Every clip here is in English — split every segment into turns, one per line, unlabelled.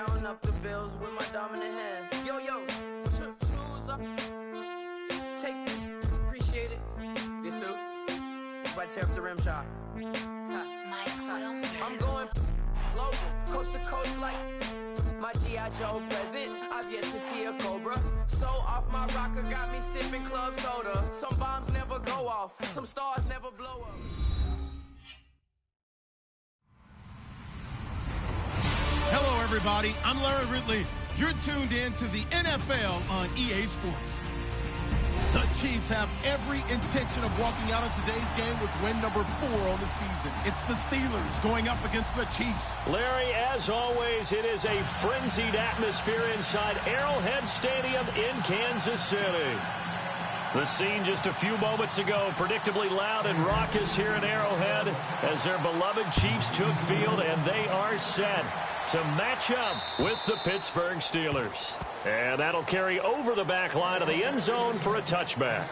counting up the bills with my dominant hand. Yo, choose up. Take this, appreciate it. This too. Right, tear up the rim shot. I'm going global, coast to coast like my G.I. Joe present. I've yet to see a Cobra. So off my rocker got me sipping club soda. Some bombs never go off, some stars never blow up.
Hello, everybody. I'm Larry Ridley. You're tuned in to the NFL on EA Sports. The Chiefs have every intention of walking out of today's game with win number 4 on the season. It's the Steelers going up against the Chiefs.
Larry, as always, it is a frenzied atmosphere inside Arrowhead Stadium in Kansas City. The scene just a few moments ago, predictably loud and raucous here in Arrowhead as their beloved Chiefs took field, and they are set to match up with the Pittsburgh Steelers. And that'll carry over the back line of the end zone for a touchback.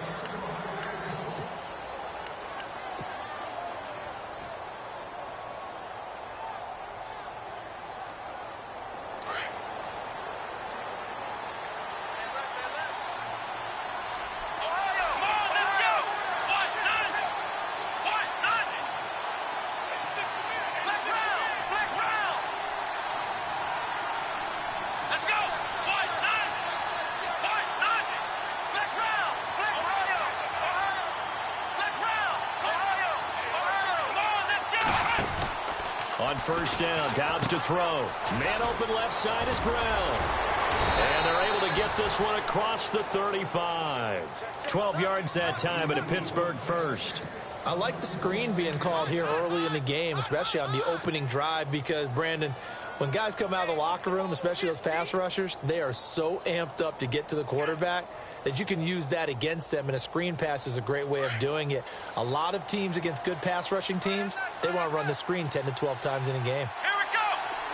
On first down, Dobbs to throw. Man open left side is Brown. And they're able to get this one across the 35. 12 yards that time, and a Pittsburgh first.
I like the screen being called here early in the game, especially on the opening drive, because, Brandon, when guys come out of the locker room, especially those pass rushers, they are so amped up to get to the quarterback that you can use that against them, and a screen pass is a great way of doing it. A lot of teams against good pass rushing teams, they want to run the screen 10 to 12 times in a game.
Here we go!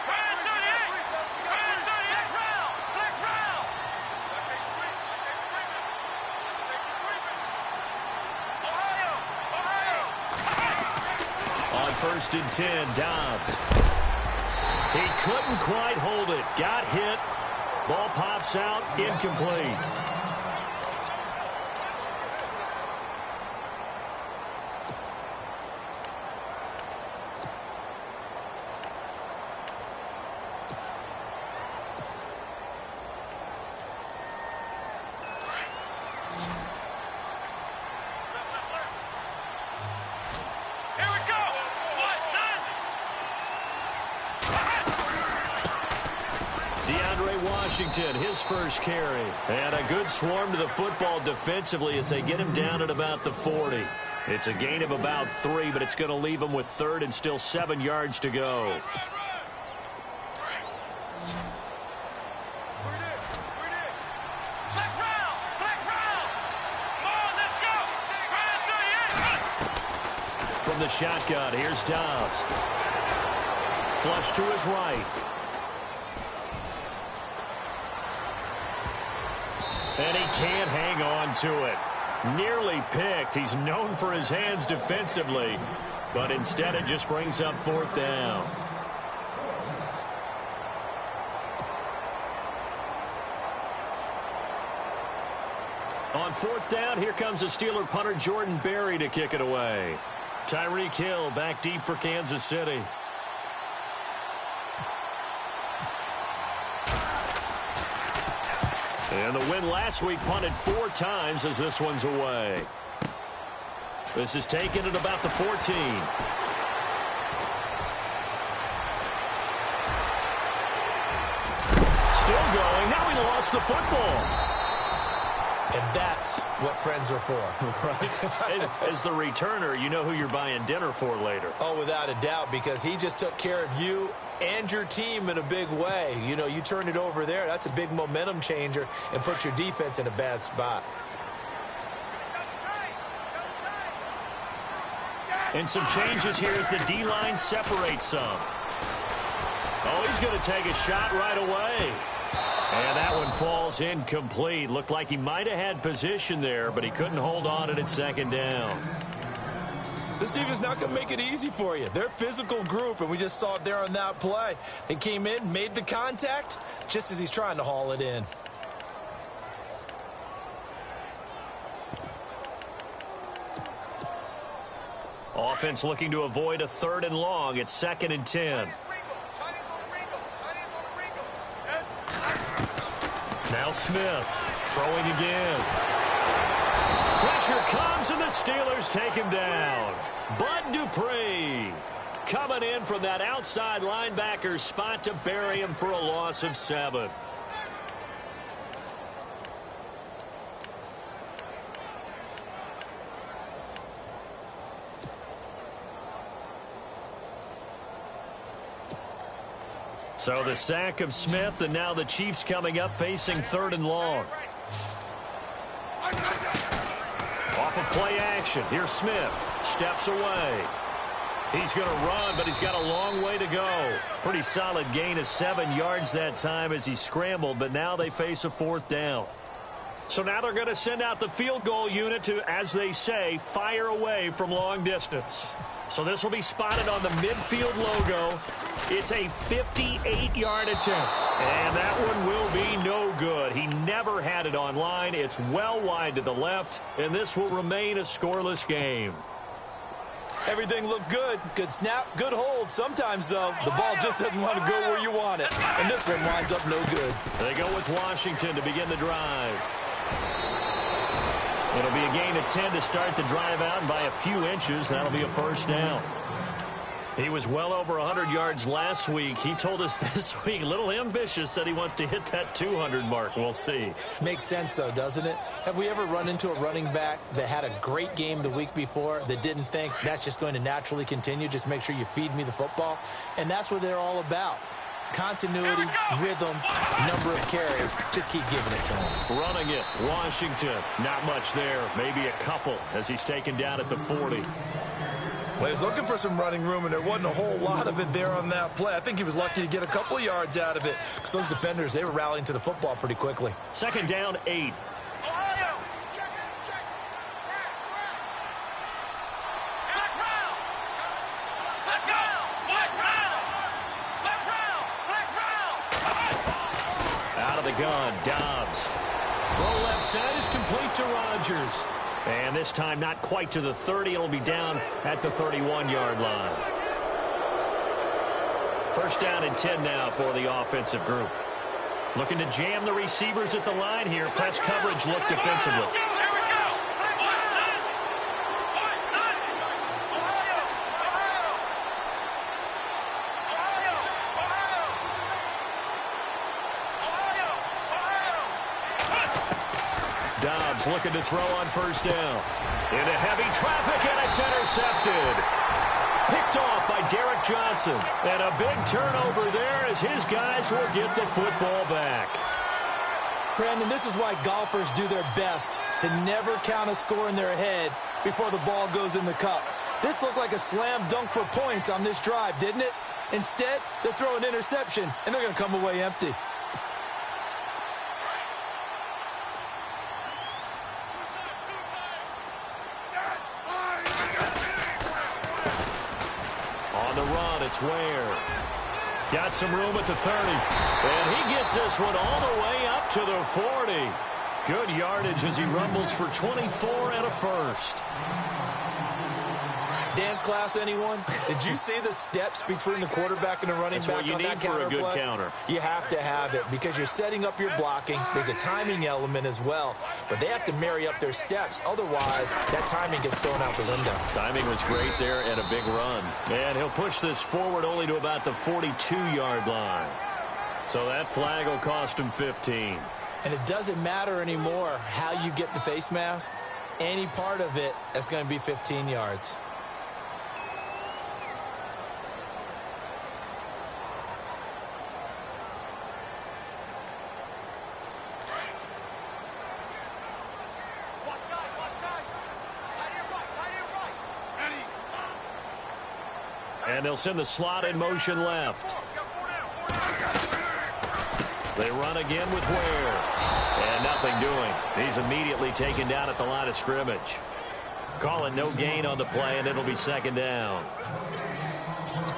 Brandon 38! Brandon 38! Round! Flex round! Ohio!
On first and 10, Dobbs. He couldn't quite hold it. Got hit. Ball pops out. Incomplete. Washington, his first carry. And a good swarm to the football defensively as they get him down at about the 40. It's a gain of about 3, but it's going to leave him with 3rd and still 7 yards to go. From the shotgun, here's Dobbs. Flush to his right. And he can't hang on to it. Nearly picked. He's known for his hands defensively, but instead it just brings up 4th down. On 4th down, here comes the Steeler punter Jordan Berry to kick it away. Tyreek Hill back deep for Kansas City. And the win last week punted 4 times as this one's away. This is taken at about the 14. Still going. Now he lost the football.
And that's what friends are for.
Right. As the returner, you know who you're buying dinner for later.
Oh, without a doubt, because he just took care of you and your team in a big way. You know, you turned it over there. That's a big momentum changer and put your defense in a bad spot.
And some changes here as the D-line separates some. Oh, he's going to take a shot right away. And that one falls incomplete. Looked like he might have had position there, but he couldn't hold on it at 2nd down.
The This defense is not going to make it easy for you. They're a physical group, and we just saw it there on that play. They came in, made the contact, just as he's trying to haul it in.
Offense looking to avoid a 3rd and long. It's 2nd and 10. Now Smith throwing again. Pressure comes, and the Steelers take him down. Bud Dupree coming in from that outside linebacker spot to bury him for a loss of 7. So the sack of Smith, and now the Chiefs coming up facing 3rd and long. Off of play action. Here's Smith. Steps away. He's going to run, but he's got a long way to go. Pretty solid gain of 7 yards that time as he scrambled, but now they face a 4th down. So now they're going to send out the field goal unit to, as they say, fire away from long distance. So this will be spotted on the midfield logo. It's a 58-yard attempt, and that one will be no good. He never had it on line. It's well wide to the left, and this will remain a scoreless game.
Everything looked good. Good snap, good hold. Sometimes, though, the ball just doesn't want to go where you want it, and this one winds up no good.
They go with Washington to begin the drive. It'll be a gain of 10 to start the drive out, and by a few inches, that'll be a 1st down. He was well over 100 yards last week. He told us this week, a little ambitious, said he wants to hit that 200 mark. We'll see.
Makes sense, though, doesn't it? Have we ever run into a running back that had a great game the week before that didn't think that's just going to naturally continue? Just make sure you feed me the football. And that's what they're all about. Continuity, rhythm, number of carries. Just keep giving it to him.
Running it, Washington. Not much there. Maybe a couple as he's taken down at the 40.
Well, he was looking for some running room, and there wasn't a whole lot of it there on that play. I think he was lucky to get a couple of yards out of it because those defenders, they were rallying to the football pretty quickly.
2nd down, 8. Out of the gun, Dobbs. Throw left side is complete to Rodgers. And this time not quite to the 30. It'll be down at the 31-yard line. 1st down and 10 now for the offensive group. Looking to jam the receivers at the line here. Press coverage look defensively. Dobbs looking to throw on 1st down. Into heavy traffic, and it's intercepted. Picked off by Derek Johnson. And a big turnover there as his guys will get the football back.
Brandon, this is why golfers do their best to never count a score in their head before the ball goes in the cup. This looked like a slam dunk for points on this drive, didn't it? Instead, they throw an interception, and they're going to come away empty.
It's Ware. Got some room at the 30. And he gets this one all the way up to the 40. Good yardage as he rumbles for 24 and a 1st.
Dance class, anyone? Did you see the steps between the quarterback and the running back on that counter play? That's what you need for a good counter. You have to have it because you're setting up your blocking. There's a timing element as well. But they have to marry up their steps. Otherwise, that timing gets thrown out the window.
Timing was great there and a big run. And he'll push this forward only to about the 42-yard line. So that flag will cost him 15.
And it doesn't matter anymore how you get the face mask. Any part of it, that's going to be 15 yards.
And they'll send the slot in motion left. They run again with Ware. And nothing doing. He's immediately taken down at the line of scrimmage. Call it no gain on the play, and it'll be second down.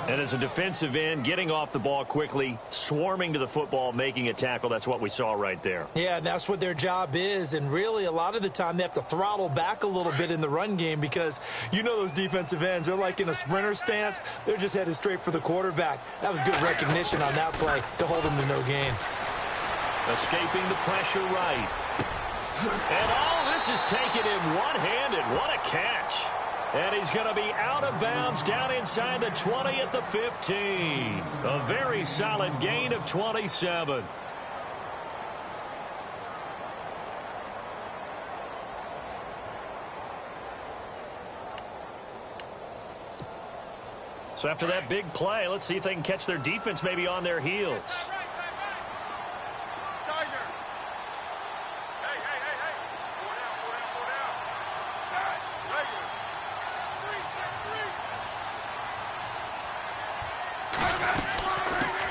And as a defensive end, getting off the ball quickly, swarming to the football, making a tackle, that's what we saw right there.
Yeah, that's what their job is. And really, a lot of the time, they have to throttle back a little bit in the run game because you know those defensive ends, they're like in a sprinter stance. They're just headed straight for the quarterback. That was good recognition on that play to hold them to no gain.
Escaping the pressure right. And all this is taken in one-handed. What a catch. And he's going to be out of bounds down inside the 20 at the 15. A very solid gain of 27. So after that big play, let's see if they can catch their defense maybe on their heels.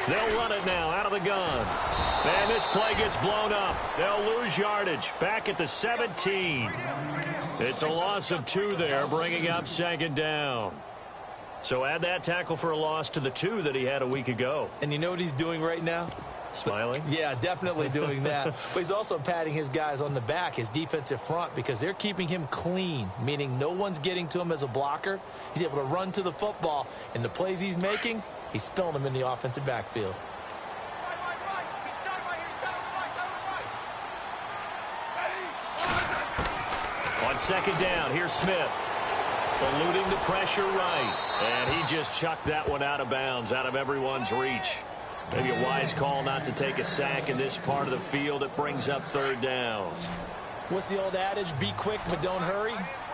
They'll run it now out of the gun. And this play gets blown up. They'll lose yardage back at the 17. It's a loss of 2 there, bringing up second down. So add that tackle for a loss to the 2 that he had a week ago.
And you know what he's doing right now?
Smiling?
Yeah, definitely doing that. But he's also patting his guys on the back, his defensive front, because they're keeping him clean, meaning no one's getting to him as a blocker. He's able to run to the football, and the plays he's making, he's spilling them in the offensive backfield.
On second down, here's Smith. Eluding the pressure right. And he just chucked that one out of bounds, out of everyone's reach. Maybe a wise call not to take a sack in this part of the field. It brings up third down.
What's the old adage? Be quick, but don't hurry.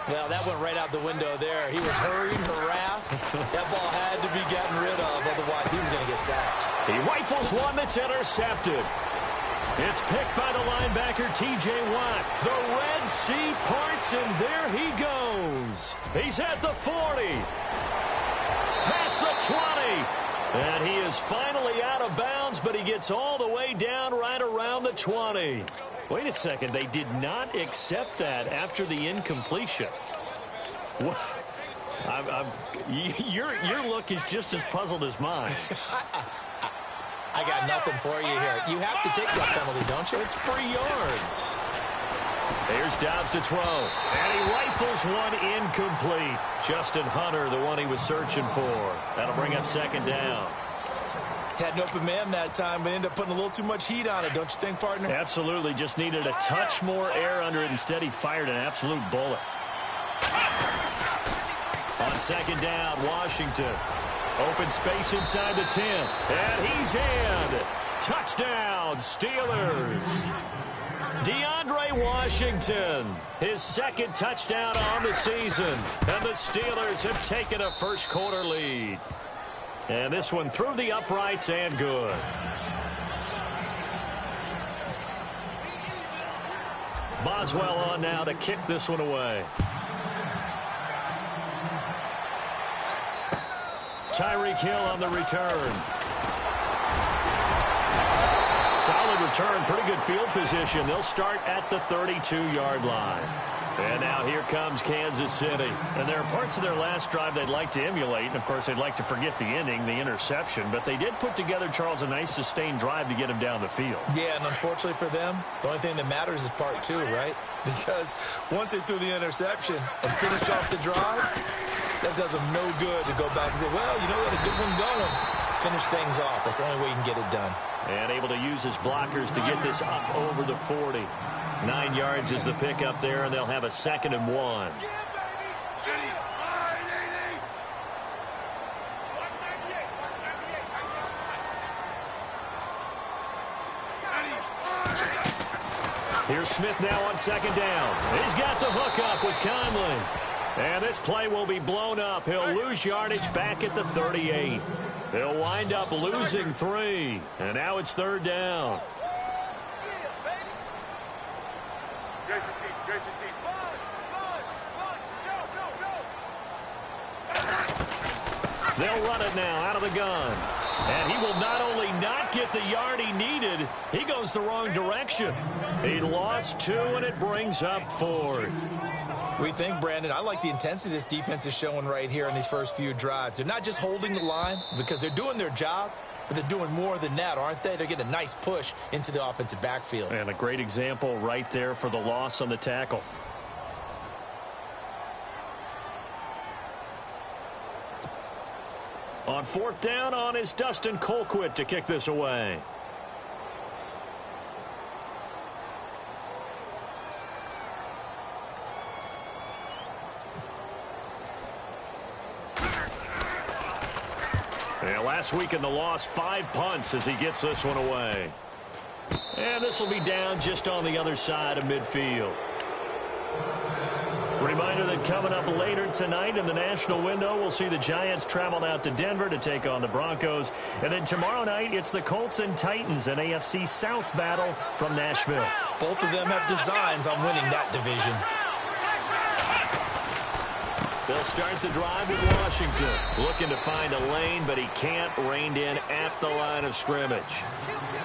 Well, that went right out the window there. He was hurried, harassed. That ball had to be gotten rid of. Otherwise, he was going to get sacked.
He rifles one that's intercepted. It's picked by the linebacker, T.J. Watt. The Red Sea parts, and there he goes. He's at the 40. Past the 20. And he is finally out of bounds, but he gets all the way down right around the 20. Wait a second. They did not accept that after the incompletion. Your look is just as puzzled as mine.
I got nothing for you here. You have to take that penalty, don't you?
It's 3 yards. Here's Dobbs to throw. And he rifles one incomplete. Justin Hunter, the one he was searching for. That'll bring up second down.
Had an open man that time, but ended up putting a little too much heat on it, don't you think, partner?
Absolutely. Just needed a touch more air under it. Instead, he fired an absolute bullet. On second down, Washington. Open space inside the 10. And he's in. Touchdown, Steelers. DeAndre Washington, his second touchdown on the season. And the Steelers have taken a first quarter lead. And this one through the uprights and good. Boswell on now to kick this one away. Tyreek Hill on the return. Solid return, pretty good field position. They'll start at the 32-yard line. And now here comes Kansas City. And there are parts of their last drive they'd like to emulate. And, of course, they'd like to forget the ending, the interception. But they did put together, Charles, a nice sustained drive to get him down the field. Yeah,
and unfortunately for them, the only thing that matters is part 2, right? Because once they threw the interception and finished off the drive, that does them no good to go back and say, well, you know what, a good one going. Finish things off. That's the only way you can get it done.
And able to use his blockers to get this up over the 40. 9 yards is the pickup there, and they'll have a 2nd and 1. Here's Smith now on second down. He's got the hook up with Conley. And this play will be blown up. He'll lose yardage back at the 38. They'll wind up losing 3. And now it's third down. They'll run it now out of the gun. And he will not only not get the yard he needed, he goes the wrong direction. He lost 2, and it brings up 4th.
We think, Brandon, I like the intensity this defense is showing right here in these first few drives. They're not just holding the line because they're doing their job, but they're doing more than that, aren't they? They're getting a nice push into the offensive backfield.
And a great example right there for the loss on the tackle. On fourth down on is Dustin Colquitt to kick this away. Yeah, last week in the loss, 5 punts as he gets this one away. And this will be down just on the other side of midfield. Reminder that coming up later tonight in the national window, we'll see the Giants travel out to Denver to take on the Broncos. And then tomorrow night, it's the Colts and Titans, an AFC South battle from Nashville.
Both of them have designs on winning that division.
They'll start the drive with Washington. Looking to find a lane, but he can't. Reined in at the line of scrimmage.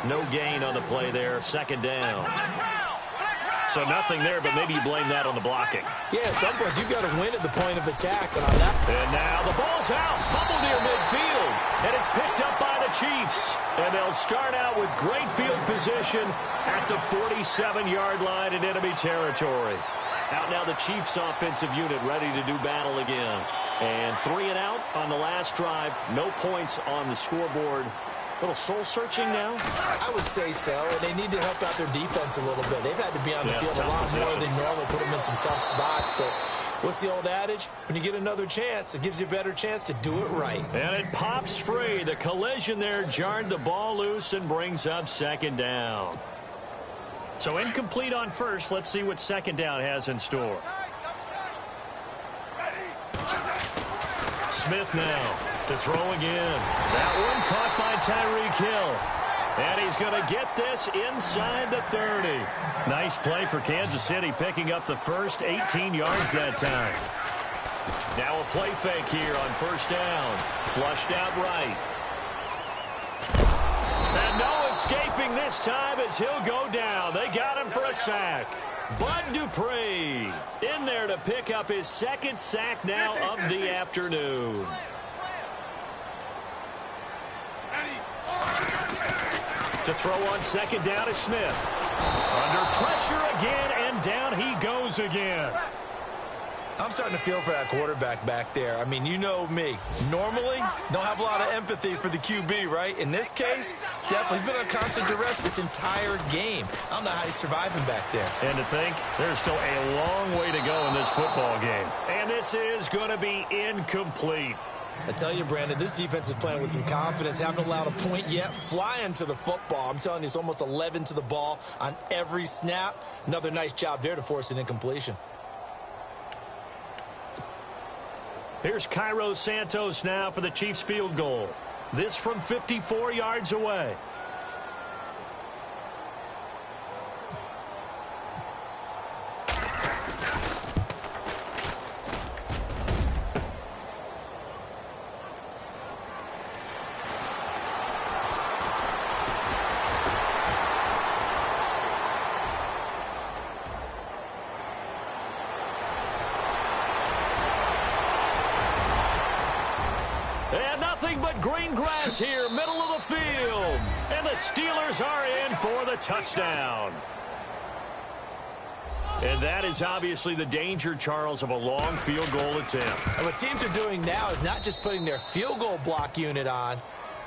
No gain on the play there. Second down. So nothing there, but maybe you blame that on the blocking.
Yeah, at some point you've got to win at the point of attack. And on that.
And now the ball's out. Fumble near midfield. And it's picked up by the Chiefs. And they'll start out with great field position at the 47-yard line in enemy territory. Out now the Chiefs offensive unit ready to do battle again. And 3 and out on the last drive. No points on the scoreboard. Little soul-searching now?
I would say so, and they need to help out their defense a little bit. They've had to be on the field a lot more than normal, put them in some tough spots. But what's the old adage? When you get another chance, it gives you a better chance to do it right.
And it pops free. The collision there jarred the ball loose and brings up second down. So incomplete on first. Let's see what second down has in store. Smith now to throw again. That one caught by Tyreek Hill. And he's going to get this inside the 30. Nice play for Kansas City, picking up the first 18 yards that time. Now a play fake here on first down. Flushed out right. And no escaping this time as he'll go down. They got him for a sack. Bud Dupree in there to pick up his second sack now of the afternoon. To throw on second down is Smith. Under pressure again, and down he goes again.
I'm starting to feel for that quarterback back there. I mean, you know me. Normally, don't have a lot of empathy for the QB, right? In this case, definitely. He's been on constant duress this entire game. I don't know how he's surviving back there.
And to think, there's still a long way to go in this football game. And this is going to be incomplete.
I tell you, Brandon, this defense is playing with some confidence. Haven't allowed a point yet. Flying to the football. I'm telling you, it's almost 11 to the ball on every snap. Another nice job there to force an incompletion.
Here's Cairo Santos now for the Chiefs field goal. This from 54 yards away. Green grass here, middle of the field. And the Steelers are in for the touchdown. And that is obviously the danger, Charles, of a long field goal attempt.
And what teams are doing now is not just putting their field goal block unit on.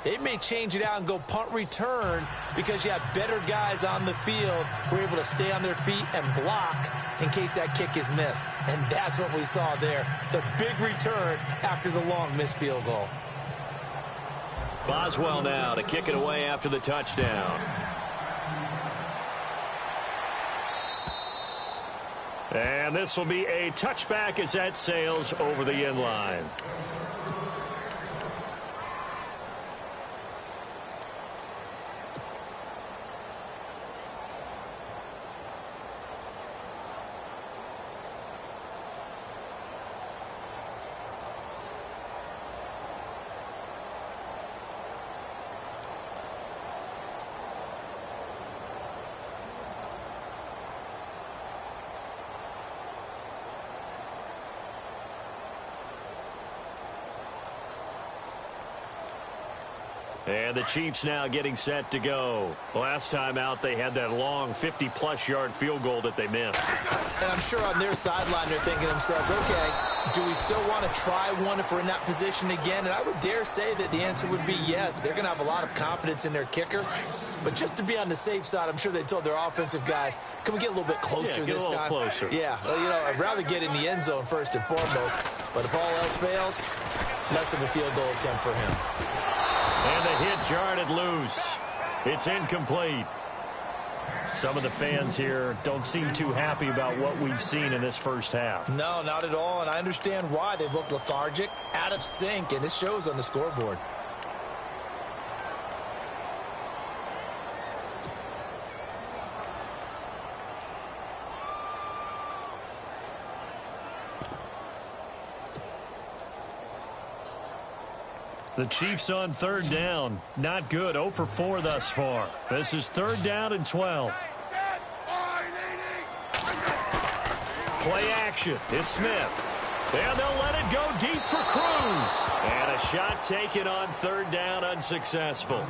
They may change it out and go punt return because you have better guys on the field who are able to stay on their feet and block in case that kick is missed. And that's what we saw there, the big return after the long missed field goal.
Boswell now to kick it away after the touchdown. And this will be a touchback as that sails over the end line. And the Chiefs now getting set to go. Last time out, they had that long 50-plus yard field goal that they missed.
And I'm sure on their sideline they're thinking to themselves, okay, do we still want to try one if we're in that position again? And I would dare say that the answer would be yes. They're going to have a lot of confidence in their kicker. But just to be on the safe side, I'm sure they told their offensive guys, can we get a little bit closer this time?
Closer.
Yeah, well, you know, I'd rather get in the end zone first and foremost. But if all else fails, less of a field goal attempt for him.
And the hit jarred it loose. It's incomplete. Some of the fans here don't seem too happy about what we've seen in this first half.
No, not at all, and I understand why. They've looked lethargic, out of sync, and it shows on the scoreboard.
The Chiefs on third down. Not good. 0 for 4 thus far. This is third down and 12. Play action. It's Smith. And they'll let it go deep for Cruz. And a shot taken on third down, unsuccessful.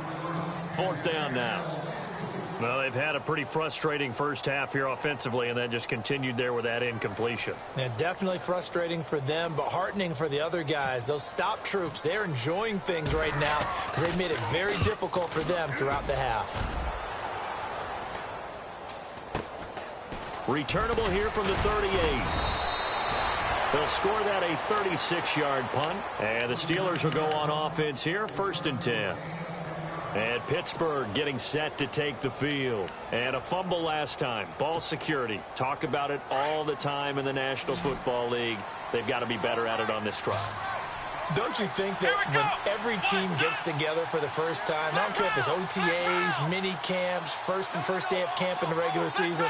Fourth down now. Well, they've had a pretty frustrating first half here offensively, and then just continued there with that incompletion.
Yeah, definitely frustrating for them, but heartening for the other guys. Those stop troops, they're enjoying things right now because they've made it very difficult for them throughout the half.
Returnable here from the 38. They'll score that a 36-yard punt, and the Steelers will go on offense here, 1st and 10. And Pittsburgh getting set to take the field. And a fumble last time. Ball security. Talk about it all the time in the National Football League. They've got to be better at it on this drive.
Don't you think that when every team gets together for the first time, I don't care if it's OTAs, mini camps, first day of camp in the regular season,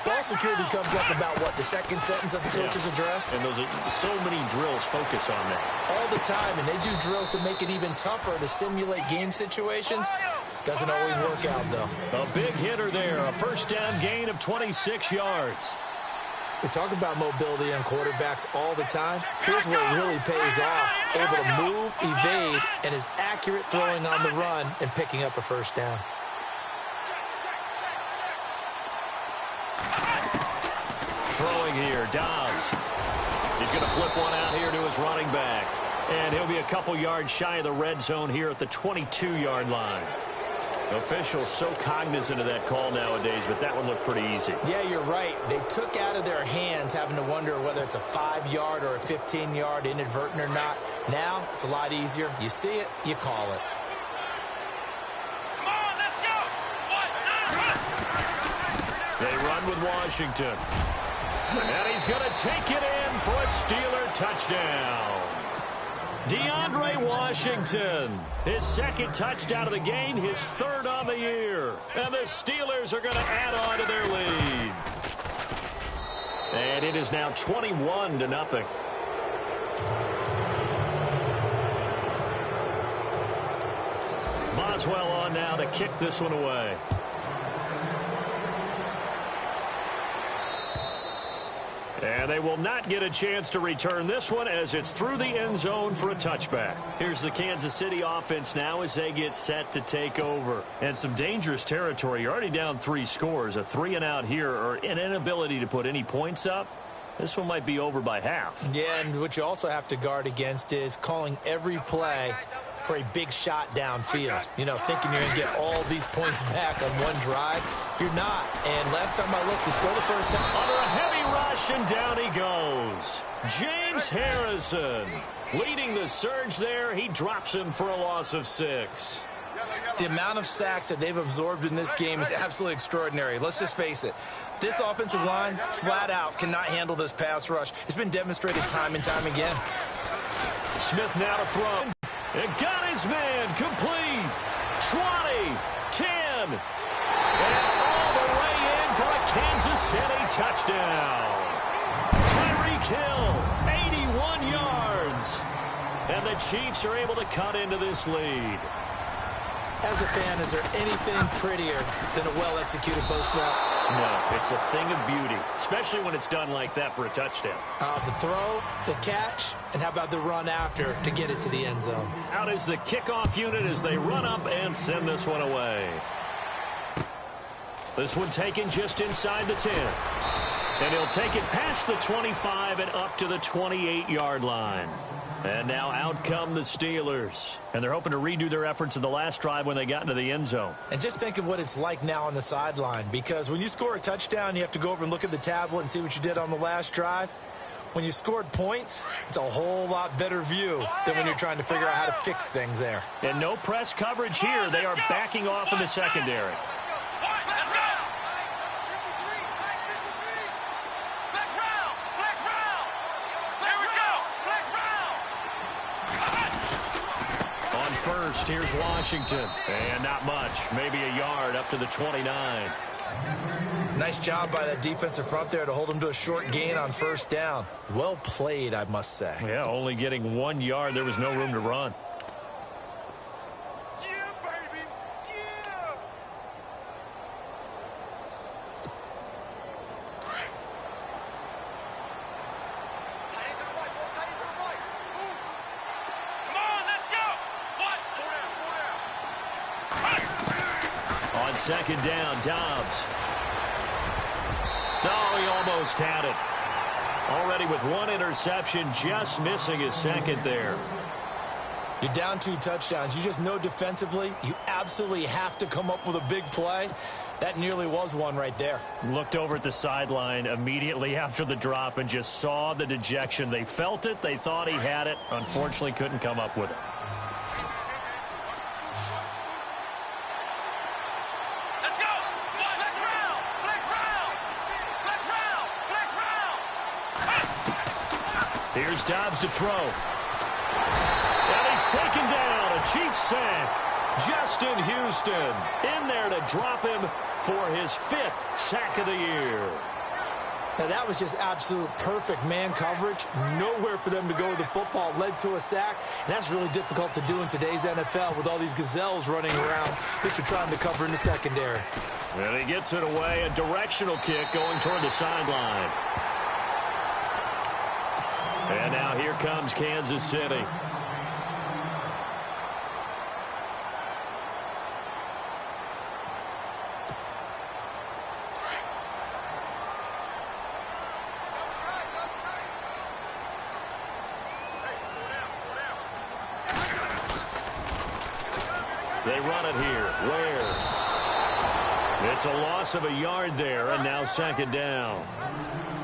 ball security comes up about, what, the second sentence of the coach's address?
And those are so many drills focus on that.
All the time, and they do drills to make it even tougher to simulate game situations. Doesn't always work out, though.
A big hitter there, a first down gain of 26 yards.
We talk about mobility on quarterbacks all the time. Here's where it really pays off. Able to move, evade, and is accurate throwing on the run and picking up a first down.
Throwing here, Dobbs. He's going to flip one out here to his running back. And he'll be a couple yards shy of the red zone here at the 22-yard line. Officials so cognizant of that call nowadays, but that one looked pretty easy.
Yeah, you're right. They took out of their hands having to wonder whether it's a 5-yard or a 15-yard inadvertent or not. Now, it's a lot easier. You see it, you call it.
Come on, let's go.
They run with Washington. And he's going to take it in for a Steeler touchdown. DeAndre Washington, his second touchdown of the game, his third on the year. And the Steelers are going to add on to their lead. And it is now 21-0. Boswell on now to kick this one away. And they will not get a chance to return this one as it's through the end zone for a touchback. Here's the Kansas City offense now as they get set to take over. And some dangerous territory. You're already down 3 scores. A 3-and-out here or an inability to put any points up. This one might be over by half.
Yeah, and what you also have to guard against is calling every play for a big shot downfield. You know, thinking you're going to get all these points back on one drive. You're not. And last time I looked, it's still the first half.
Under a heavy rush, and down he goes. James Harrison leading the surge there. He drops him for a loss of 6.
The amount of sacks that they've absorbed in this game is absolutely extraordinary. Let's just face it. This offensive line, flat out, cannot handle this pass rush. It's been demonstrated time and time again.
Smith now to throw. And got his man complete. 20, 10. And all the way in for a Kansas City touchdown. Tyreek Hill, 81 yards. And the Chiefs are able to cut into this lead.
As a fan, is there anything prettier than a well-executed post route?
No, it's a thing of beauty, especially when it's done like that for a touchdown.
The throw, the catch, and how about the run after to get it to the end zone?
Out is the kickoff unit as they run up and send this one away. This one taken just inside the 10. And he'll take it past the 25 and up to the 28-yard line. And now out come the Steelers. And they're hoping to redo their efforts in the last drive when they got into the end zone.
And just think of what it's like now on the sideline, because when you score a touchdown, you have to go over and look at the tablet and see what you did on the last drive. When you scored points, it's a whole lot better view than when you're trying to figure out how to fix things there.
And no press coverage here. They are backing off in the secondary. First, here's Washington. And not much. Maybe a yard up to the 29.
Nice job by that defensive front there to hold them to a short gain on first down. Well played, I must say.
Yeah, only getting 1 yard. There was no room to run.
Yeah, baby. Yeah. Come on, let's go.
On second down, Dobbs. No, he almost had it. Already with one interception, just missing his second there.
You're down 2 touchdowns. You just know defensively you absolutely have to come up with a big play. That nearly was one right there.
Looked over at the sideline immediately after the drop and just saw the dejection. They felt it. They thought he had it. Unfortunately, couldn't come up with it. Here's Dobbs to throw. And he's taken down. A Chiefs sack. Justin Houston in there to drop him for his 5th sack of the year.
Now, that was just absolute perfect man coverage. Nowhere for them to go with the football. Led to a sack. And that's really difficult to do in today's NFL with all these gazelles running around that you're trying to cover in the secondary.
And he gets it away. A directional kick going toward the sideline. And now here comes Kansas City. They run it here. Where? It's a loss of a yard there, and now second down.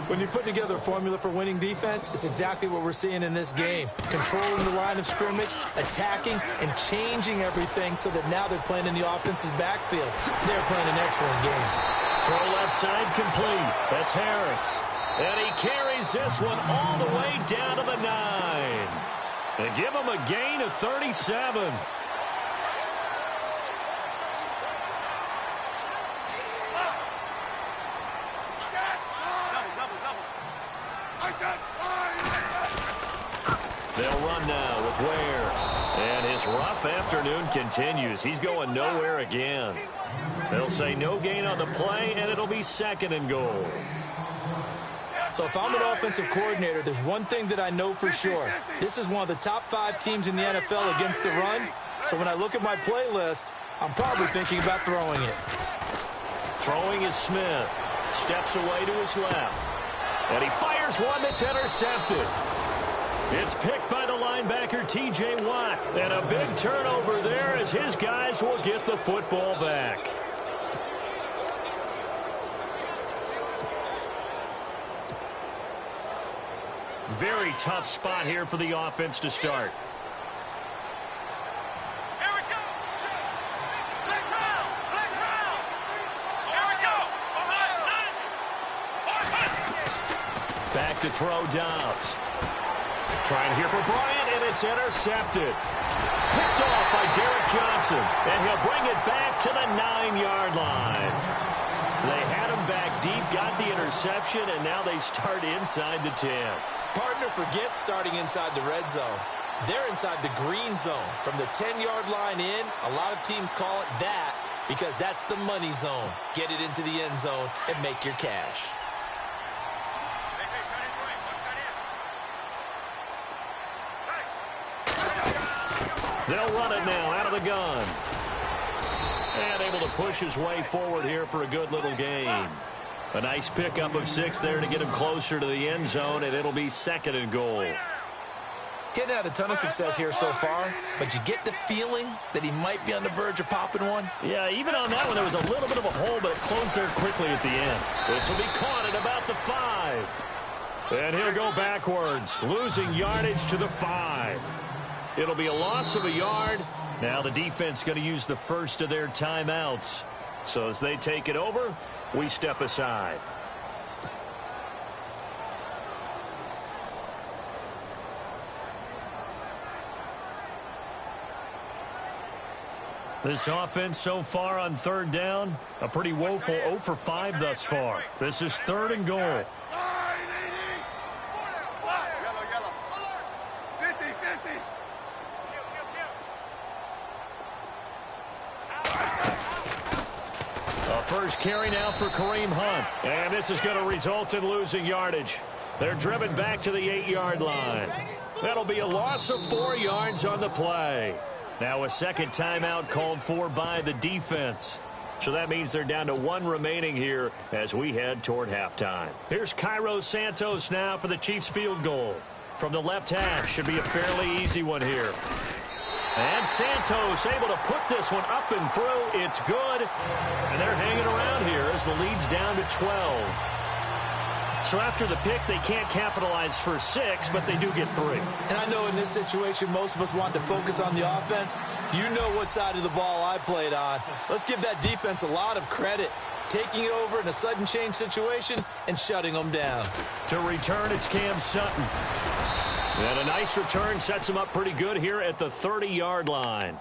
When you put together a formula for winning defense, it's exactly what we're seeing in this game. Controlling the line of scrimmage, attacking, and changing everything so that now they're playing in the offense's backfield. They're playing an excellent game.
Throw left side complete. That's Harris. And he carries this one all the way down to the 9. And give him a gain of 37. They'll run now with Ware. And his rough afternoon continues. He's going nowhere again. They'll say no gain on the play, and it'll be 2nd and goal.
So if I'm an offensive coordinator, there's one thing that I know for sure. This is one of the top 5 teams in the NFL against the run. So when I look at my playlist, I'm probably thinking about throwing it.
Throwing is Smith. Steps away to his left. And he fires one that's intercepted. It's picked by the linebacker, T.J. Watt. And a big turnover there as his guys will get the football back. Very tough spot here for the offense to start.
Here we go. Black round. Black round. Here we go.
Back to throw Dobbs. Trying here for Bryant, and it's intercepted. Picked off by Derek Johnson, and he'll bring it back to the 9-yard line. They had him back deep, got the interception, and now they start inside the 10.
Partner forgets starting inside the red zone. They're inside the green zone. From the 10-yard line in, a lot of teams call it that because that's the money zone. Get it into the end zone and make your cash.
They'll run it now out of the gun. And able to push his way forward here for a good little gain. A nice pickup of 6 there to get him closer to the end zone, and it'll be 2nd and goal.
Getting had a ton of success here so far, but you get the feeling that he might be on the verge of popping one.
Yeah, even on that one, there was a little bit of a hole, but it closed there quickly at the end. This will be caught at about the 5. And he'll go backwards, losing yardage to the 5. It'll be a loss of a yard. Now the defense going to use the first of their timeouts. So as they take it over, we step aside. This offense so far on 3rd down, a pretty woeful 0 for 5 thus far. This is 3rd and goal. First carry now for Kareem Hunt. And this is going to result in losing yardage. They're driven back to the 8-yard line. That'll be a loss of 4 yards on the play. Now a second timeout called for by the defense. So that means they're down to 1 remaining here as we head toward halftime. Here's Cairo Santos now for the Chiefs field goal. From the left hash, should be a fairly easy one here. And Santos able to put this one up and through. It's good. And they're hanging around here as the lead's down to 12. So after the pick, they can't capitalize for 6, but they do get 3.
And I know in this situation, most of us want to focus on the offense. You know what side of the ball I played on. Let's give that defense a lot of credit. Taking it over in a sudden change situation and shutting them down.
To return, it's Cam Sutton. And a nice return sets him up pretty good here at the 30-yard line.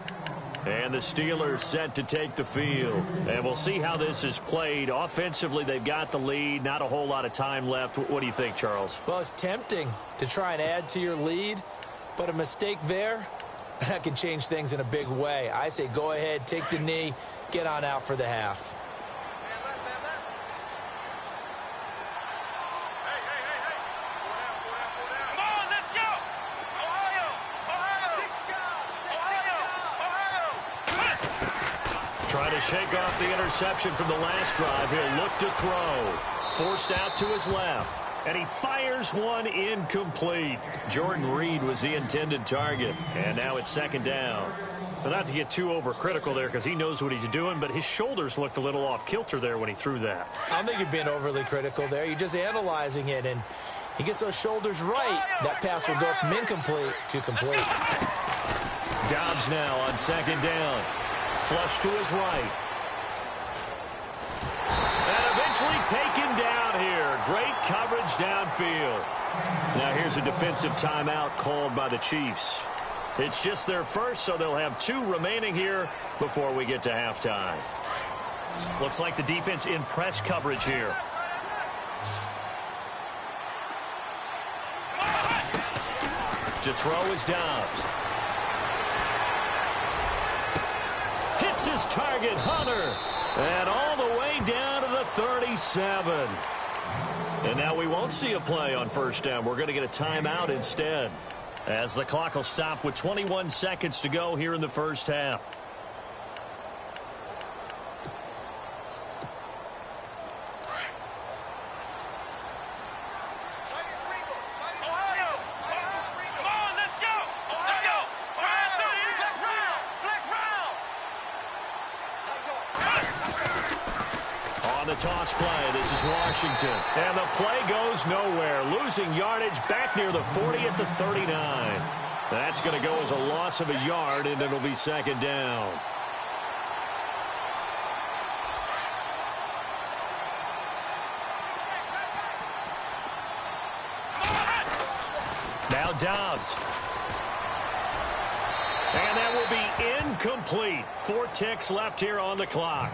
And the Steelers set to take the field. And we'll see how this is played. Offensively, they've got the lead. Not a whole lot of time left. What do you think, Charles?
Well, it's tempting to try and add to your lead. But a mistake there, that can change things in a big way. I say go ahead, take the knee, get on out for the half.
Trying to shake off the interception from the last drive. He'll look to throw. Forced out to his left. And he fires one incomplete. Jordan Reed was the intended target. And now it's 2nd down. But not to get too overcritical there because he knows what he's doing, but his shoulders looked a little off kilter there when he threw that.
I don't think you're being overly critical there. You're just analyzing it, and he gets those shoulders right. That pass will go from incomplete to complete.
Dobbs now on 2nd down. Flush to his right. And eventually taken down here. Great coverage downfield. Now here's a defensive timeout called by the Chiefs. It's just their first, so they'll have 2 remaining here before we get to halftime. Looks like the defense in press coverage here. To throw is Dobbs. Hits his target, Hunter. And all the way down to the 37. And now we won't see a play on 1st down. We're going to get a timeout instead, as the clock will stop with 21 seconds to go here in the 1st half. Toss play. This is Washington. And the play goes nowhere. Losing yardage back near the 40 at the 39. That's going to go as a loss of a yard, and it'll be 2nd down. Now Dobbs. And that will be incomplete. 4 ticks left here on the clock.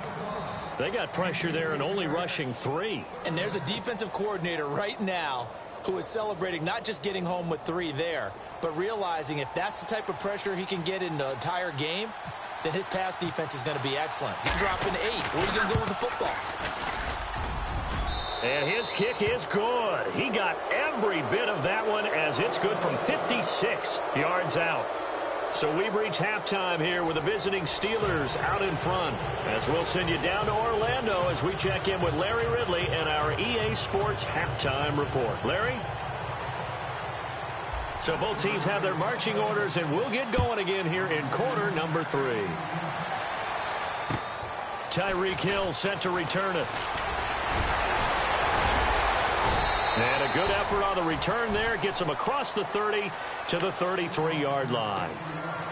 They got pressure there and only rushing 3.
And there's a defensive coordinator right now who is celebrating not just getting home with 3 there, but realizing if that's the type of pressure he can get in the entire game, then his pass defense is going to be excellent. He can drop into 8. Where are you going to go with the football?
And his kick is good. He got every bit of that one as it's good from 56 yards out. So we've reached halftime here with the visiting Steelers out in front. As we'll send you down to Orlando as we check in with Larry Ridley and our EA Sports halftime report. Larry? So both teams have their marching orders, and we'll get going again here in quarter number 3. Tyreek Hill set to return it. And a good effort on the return there. Gets him across the 30 to the 33-yard line.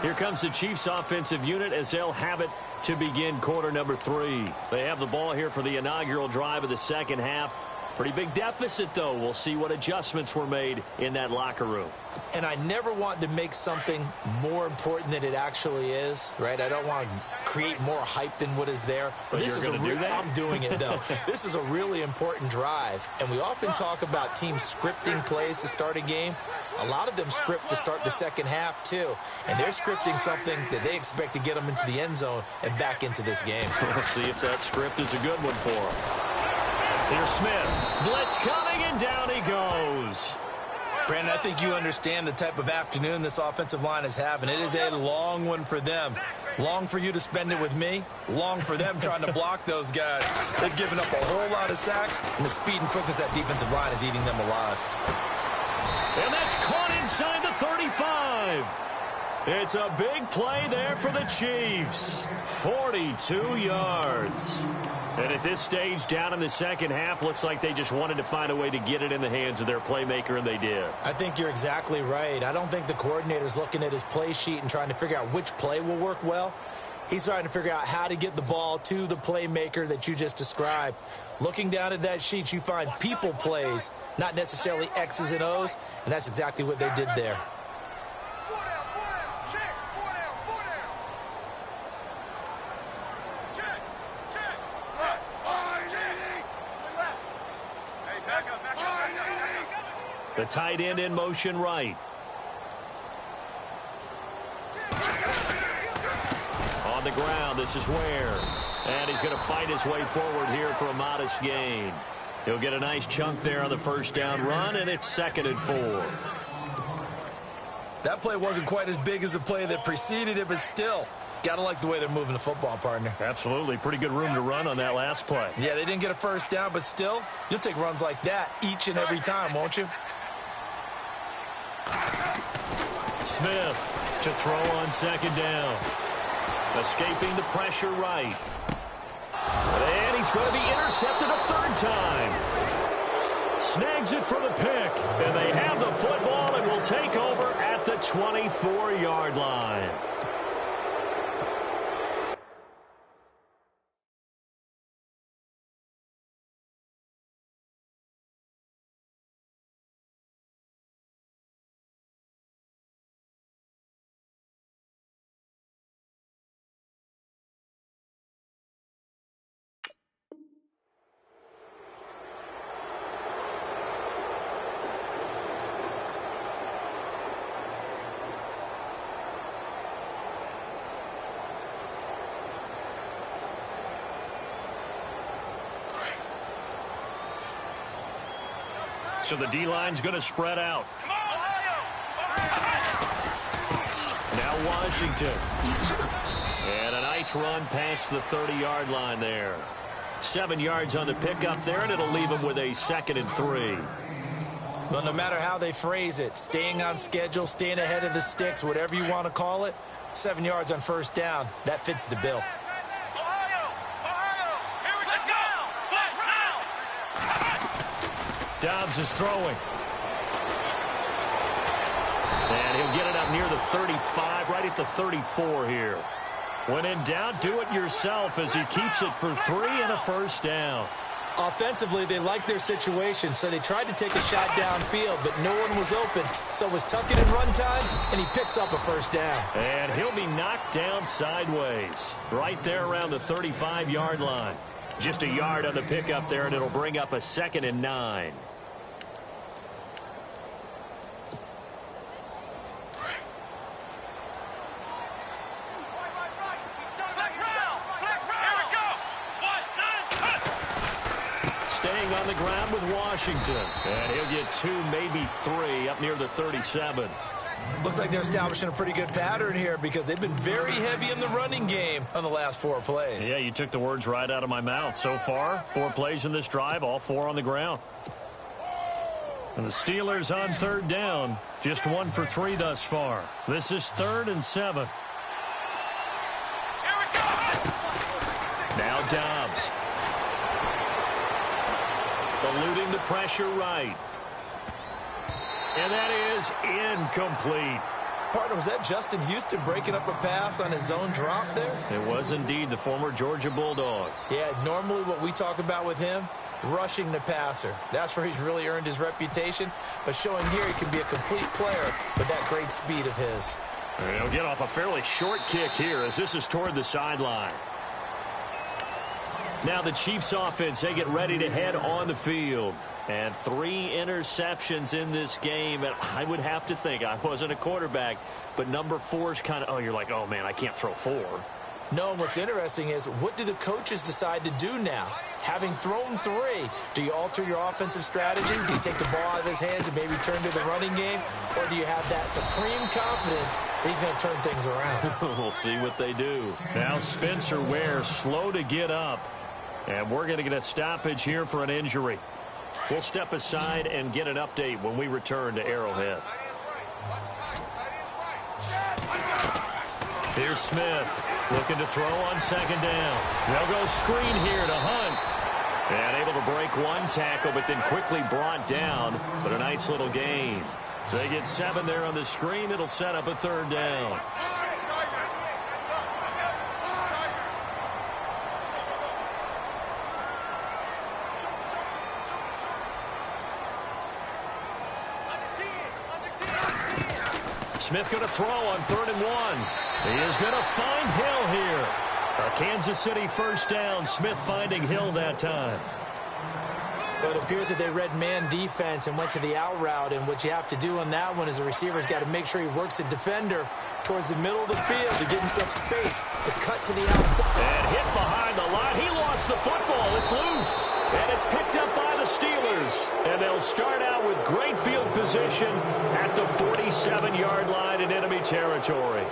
Here comes the Chiefs offensive unit as they'll have it to begin quarter number 3. They have the ball here for the inaugural drive of the second half. Pretty big deficit, though. We'll see what adjustments were made in that locker room.
And I never want to make something more important than it actually is, right? I don't want to create more hype than what is there.
But
this is
going to do that?
I'm doing it, though. This is a really important drive. And we often talk about teams scripting plays to start a game. A lot of them script to start the second half, too. And they're scripting something that they expect to get them into the end zone and back into this game.
We'll see if that script is a good one for them. Here's Smith. Blitz coming, and down he goes.
Brandon, I think you understand the type of afternoon this offensive line is having. It is a long one for them. Long for you to spend it with me. Long for them trying to block those guys. They've given up a whole lot of sacks, and the speed and quickness that defensive line is eating them alive.
And that's caught inside the 35. It's a big play there for the Chiefs. 42 yards. And at this stage, down in the second half, looks like they just wanted to find a way to get it in the hands of their playmaker, and they did.
I think you're exactly right. I don't think the coordinator's looking at his play sheet and trying to figure out which play will work well. He's trying to figure out how to get the ball to the playmaker that you just described. Looking down at that sheet, you find people plays, not necessarily X's and O's, and that's exactly what they did there.
The tight end in motion right. On the ground, this is Ware. And he's going to fight his way forward here for a modest gain. He'll get a nice chunk there on the first down run, and it's 2nd and 4.
That play wasn't quite as big as the play that preceded it, but still, gotta like the way they're moving the football, partner.
Absolutely. Pretty good room to run on that last play.
Yeah, they didn't get a first down, but still, you'll take runs like that each and every time, won't you?
Smith to throw on 2nd down. Escaping the pressure right. And he's going to be intercepted a 3rd time. Snags it for the pick. And they have the football and will take over at the 24-yard line. So the D-line's going to spread out. Now Washington. And a nice run past the 30-yard line there. 7 yards on the pickup there, and it'll leave him with a 2nd and 3.
Well, no matter how they phrase it, staying on schedule, staying ahead of the sticks, whatever you want to call it, 7 yards on first down, that fits the bill.
Dobbs is throwing. And he'll get it up near the 35, right at the 34 here. When in doubt, do it yourself as he keeps it for 3 and a first down.
Offensively, they like their situation, so they tried to take a shot downfield, but no one was open. So it was tuck it in run time, and he picks up a first down.
And he'll be knocked down sideways, right there around the 35-yard line. Just a yard on the pickup there, and it'll bring up a 2nd and 9. staying on the ground with Washington. And he'll get 2, maybe 3 up near the 37.
Looks like they're establishing a pretty good pattern here because they've been very heavy in the running game on the last 4 plays.
Yeah, you took the words right out of my mouth. So far, 4 plays in this drive, all 4 on the ground. And the Steelers on 3rd down, just 1 for 3 thus far. This is 3rd and 7. Now Dobbs. Eluding the pressure right. And that is incomplete.
Partner, was that Justin Houston breaking up a pass on his own drop there?
It was indeed the former Georgia Bulldog.
Yeah, normally what we talk about with him, rushing the passer. That's where he's really earned his reputation. But showing here he can be a complete player with that great speed of his.
He'll get off a fairly short kick here as this is toward the sideline. Now the Chiefs offense, they get ready to head on the field. And 3 interceptions in this game. And I would have to think, I wasn't a quarterback, but number 4 is kind of, oh, you're like, oh, man, I can't throw 4.
No, what's interesting is what do the coaches decide to do now? Having thrown 3, do you alter your offensive strategy? Do you take the ball out of his hands and maybe turn to the running game? Or do you have that supreme confidence that he's going to turn things around?
We'll see what they do. Now Spencer Ware slow to get up. And we're going to get a stoppage here for an injury. We'll step aside and get an update when we return to Arrowhead. Here's Smith looking to throw on 2nd down. They'll go screen here to Hunt. And able to break 1 tackle, but then quickly brought down. But a nice little gain. They get 7 there on the screen. It'll set up a 3rd down. Smith going to throw on 3rd and 1. He is going to find Hill here. A Kansas City 1st down. Smith finding Hill that time.
But it appears that they read man defense and went to the out route. And what you have to do on that one is the receiver's got to make sure he works the defender towards the middle of the field to give himself space to cut to the outside.
And hit behind the line. He lost the football. It's loose. And it's picked up by the Steelers. And they'll start out with great field position at the 47-yard line in enemy territory.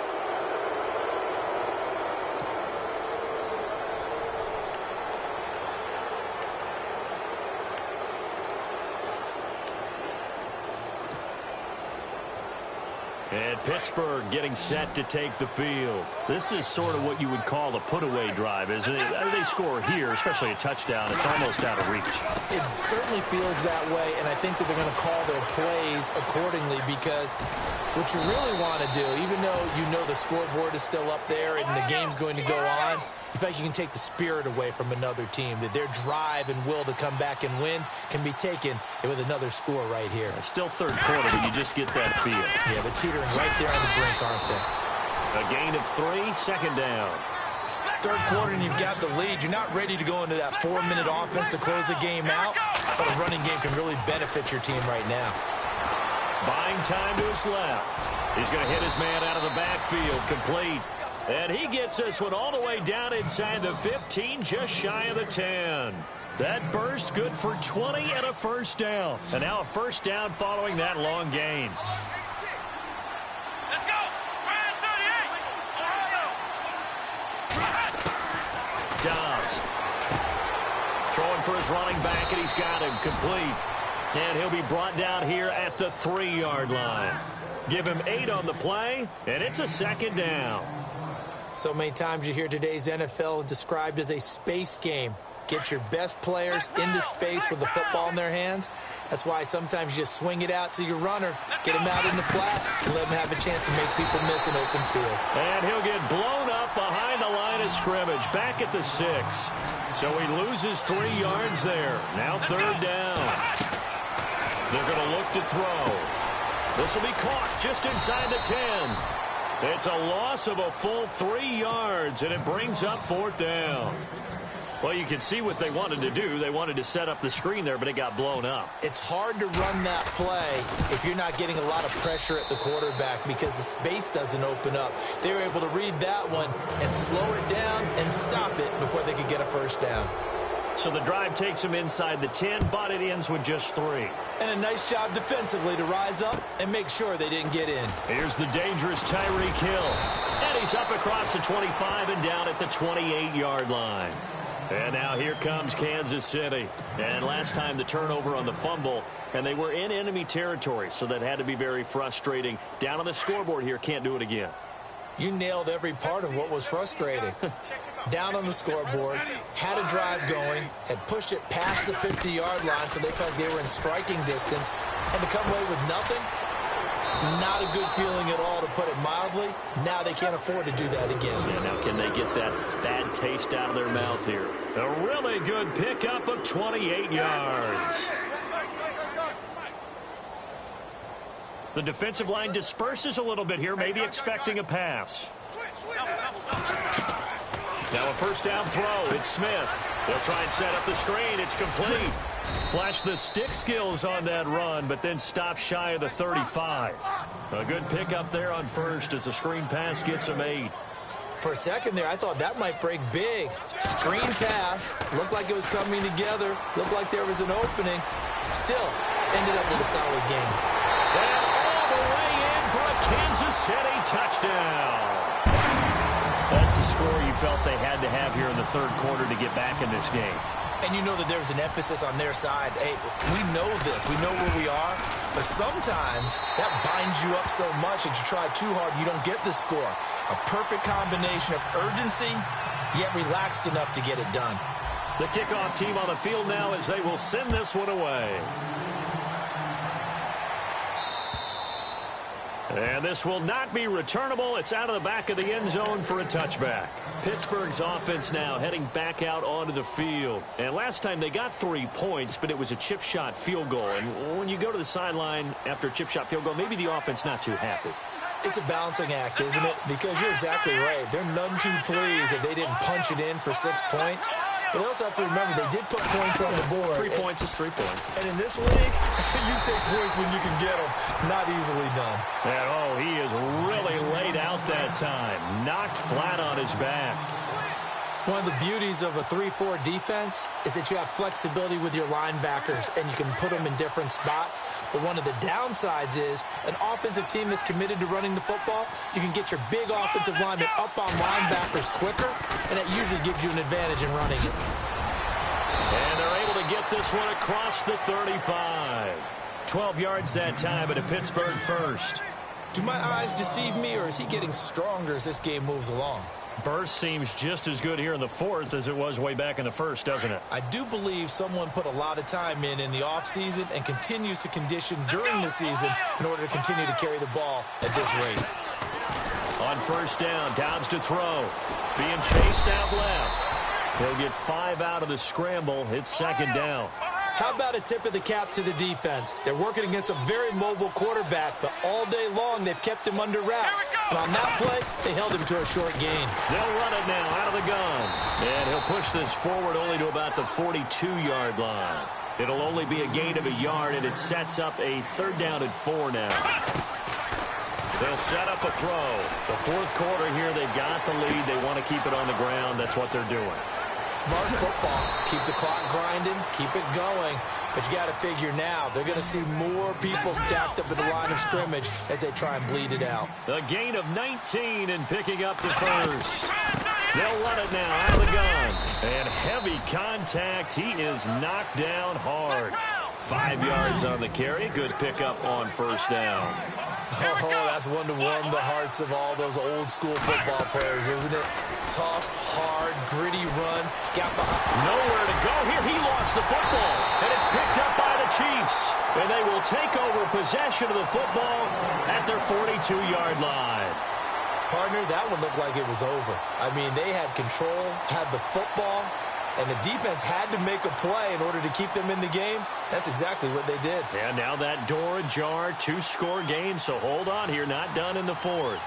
And Pittsburgh getting set to take the field. This is sort of what you would call a put-away drive, isn't it? They score here, especially a touchdown. It's almost out of reach.
It certainly feels that way, and I think that they're going to call their plays accordingly because what you really want to do, even though you know the scoreboard is still up there and the game's going to go on, in fact, you can take the spirit away from another team, that their drive and will to come back and win can be taken with another score right here.
It's still 3rd quarter, but you just get that feel.
Yeah, they're teetering right there on the brink, aren't they?
A gain of 3, 2nd down.
3rd quarter and you've got the lead. You're not ready to go into that 4-minute offense to close the game out, but a running game can really benefit your team right now.
Buying time to his left. He's going to hit his man out of the backfield, complete. And he gets this one all the way down inside the 15, just shy of the 10. That burst good for 20 and a 1st down. And now a 1st down following that long gain.
Let's go. 38.
Dobbs. Throwing for his running back, and he's got him complete. And he'll be brought down here at the 3-yard line. Give him 8 on the play, and it's a 2nd down.
So many times you hear today's NFL described as a space game. Get your best players into space with the football in their hands. That's why sometimes you just swing it out to your runner, get him out in the flat, and let him have a chance to make people miss an open field.
And he'll get blown up behind the line of scrimmage, back at the 6. So he loses 3 yards there. Now 3rd down. They're going to look to throw. This will be caught just inside the 10. It's a loss of a full 3 yards, and it brings up 4th down. Well, you can see what they wanted to do. They wanted to set up the screen there, but it got blown up.
It's hard to run that play if you're not getting a lot of pressure at the quarterback because the space doesn't open up. They were able to read that one and slow it down and stop it before they could get a 1st down.
So the drive takes them inside the 10, but it ends with just 3.
And a nice job defensively to rise up and make sure they didn't get in.
Here's the dangerous Tyreek Hill. And he's up across the 25 and down at the 28-yard line. And now here comes Kansas City. And last time the turnover on the fumble, and they were in enemy territory, so that had to be very frustrating. Down on the scoreboard here, can't do it again.
You nailed every part of what was frustrating. Down on the scoreboard, had a drive going, had pushed it past the 50-yard line so they felt like they were in striking distance, and to come away with nothing, not a good feeling at all, to put it mildly. Now they can't afford to do that again.
Yeah, now can they get that bad taste out of their mouth here? A really good pickup of 28 yards. The defensive line disperses a little bit here, maybe expecting a pass. Now a first down throw. It's Smith. They'll try and set up the screen. It's complete. Flash the stick skills on that run, but then stop shy of the 35. A good pickup there on first as the screen pass gets him 8.
For a second there, I thought that might break big. Screen pass. Looked like it was coming together. Looked like there was an opening. Still, ended up with a solid game.
And all the way in for a Kansas City touchdown. That's a score you felt they had to have here in the third quarter to get back in this game.
And you know that there was an emphasis on their side. Hey, we know this. We know where we are. But sometimes that binds you up so much that you try too hard, you don't get the score. A perfect combination of urgency, yet relaxed enough to get it done.
The kickoff team on the field now as they will send this one away. And this will not be returnable. It's out of the back of the end zone for a touchback. Pittsburgh's offense now heading back out onto the field. And last time they got 3 points, but it was a chip shot field goal. And when you go to the sideline after a chip shot field goal, maybe the offense not too happy.
It's a balancing act, isn't it? Because you're exactly right. They're none too pleased that they didn't punch it in for 6 points. But they also have to remember they did put points on the board.
3 points is 3 points.
And in this league, you take points when you can get them. Not easily done.
And oh, he is really laid out that time. Knocked flat on his back.
One of the beauties of a 3-4 defense is that you have flexibility with your linebackers and you can put them in different spots. But one of the downsides is an offensive team that's committed to running the football, you can get your big offensive linemen up on linebackers quicker, and that usually gives you an advantage in running it.
And they're able to get this one across the 35. 12 yards that time, but a Pittsburgh first.
Do my eyes deceive me, or is he getting stronger as this game moves along?
Burst seems just as good here in the fourth as it was way back in the first, doesn't it?
I do believe someone put a lot of time in the offseason and continues to condition during the season in order to continue to carry the ball at this rate.
On first down, Dobbs to throw. Being chased out left. He'll get 5 out of the scramble. It's second down.
How about a tip of the cap to the defense? They're working against a very mobile quarterback, but all day long they've kept him under wraps. And on that play, they held him to a short gain.
They'll run it now out of the gun. And he'll push this forward only to about the 42-yard line. It'll only be a gain of a yard, and it sets up a third down and 4 now. They'll set up a throw. The fourth quarter here, they've got the lead. They want to keep it on the ground. That's what they're doing.
Smart football. Keep the clock grinding. Keep it going. But you got to figure now, they're going to see more people stacked up at the line of scrimmage as they try and bleed it out.
A gain of 19 and picking up the first. They'll run it now out of the gun. And heavy contact. He is knocked down hard. 5 yards on the carry. Good pickup on first down.
Oh, that's one to warm the hearts of all those old school football players, isn't it? Tough, hard, gritty run. Got behind.
Nowhere to go here. He lost the football. And it's picked up by the Chiefs. And they will take over possession of the football at their 42-yard line.
Partner, that one looked like it was over. I mean, they had control, had the football, and the defense had to make a play in order to keep them in the game. That's exactly what they did.
And now that door ajar, 2-score game, so hold on here, not done in the fourth.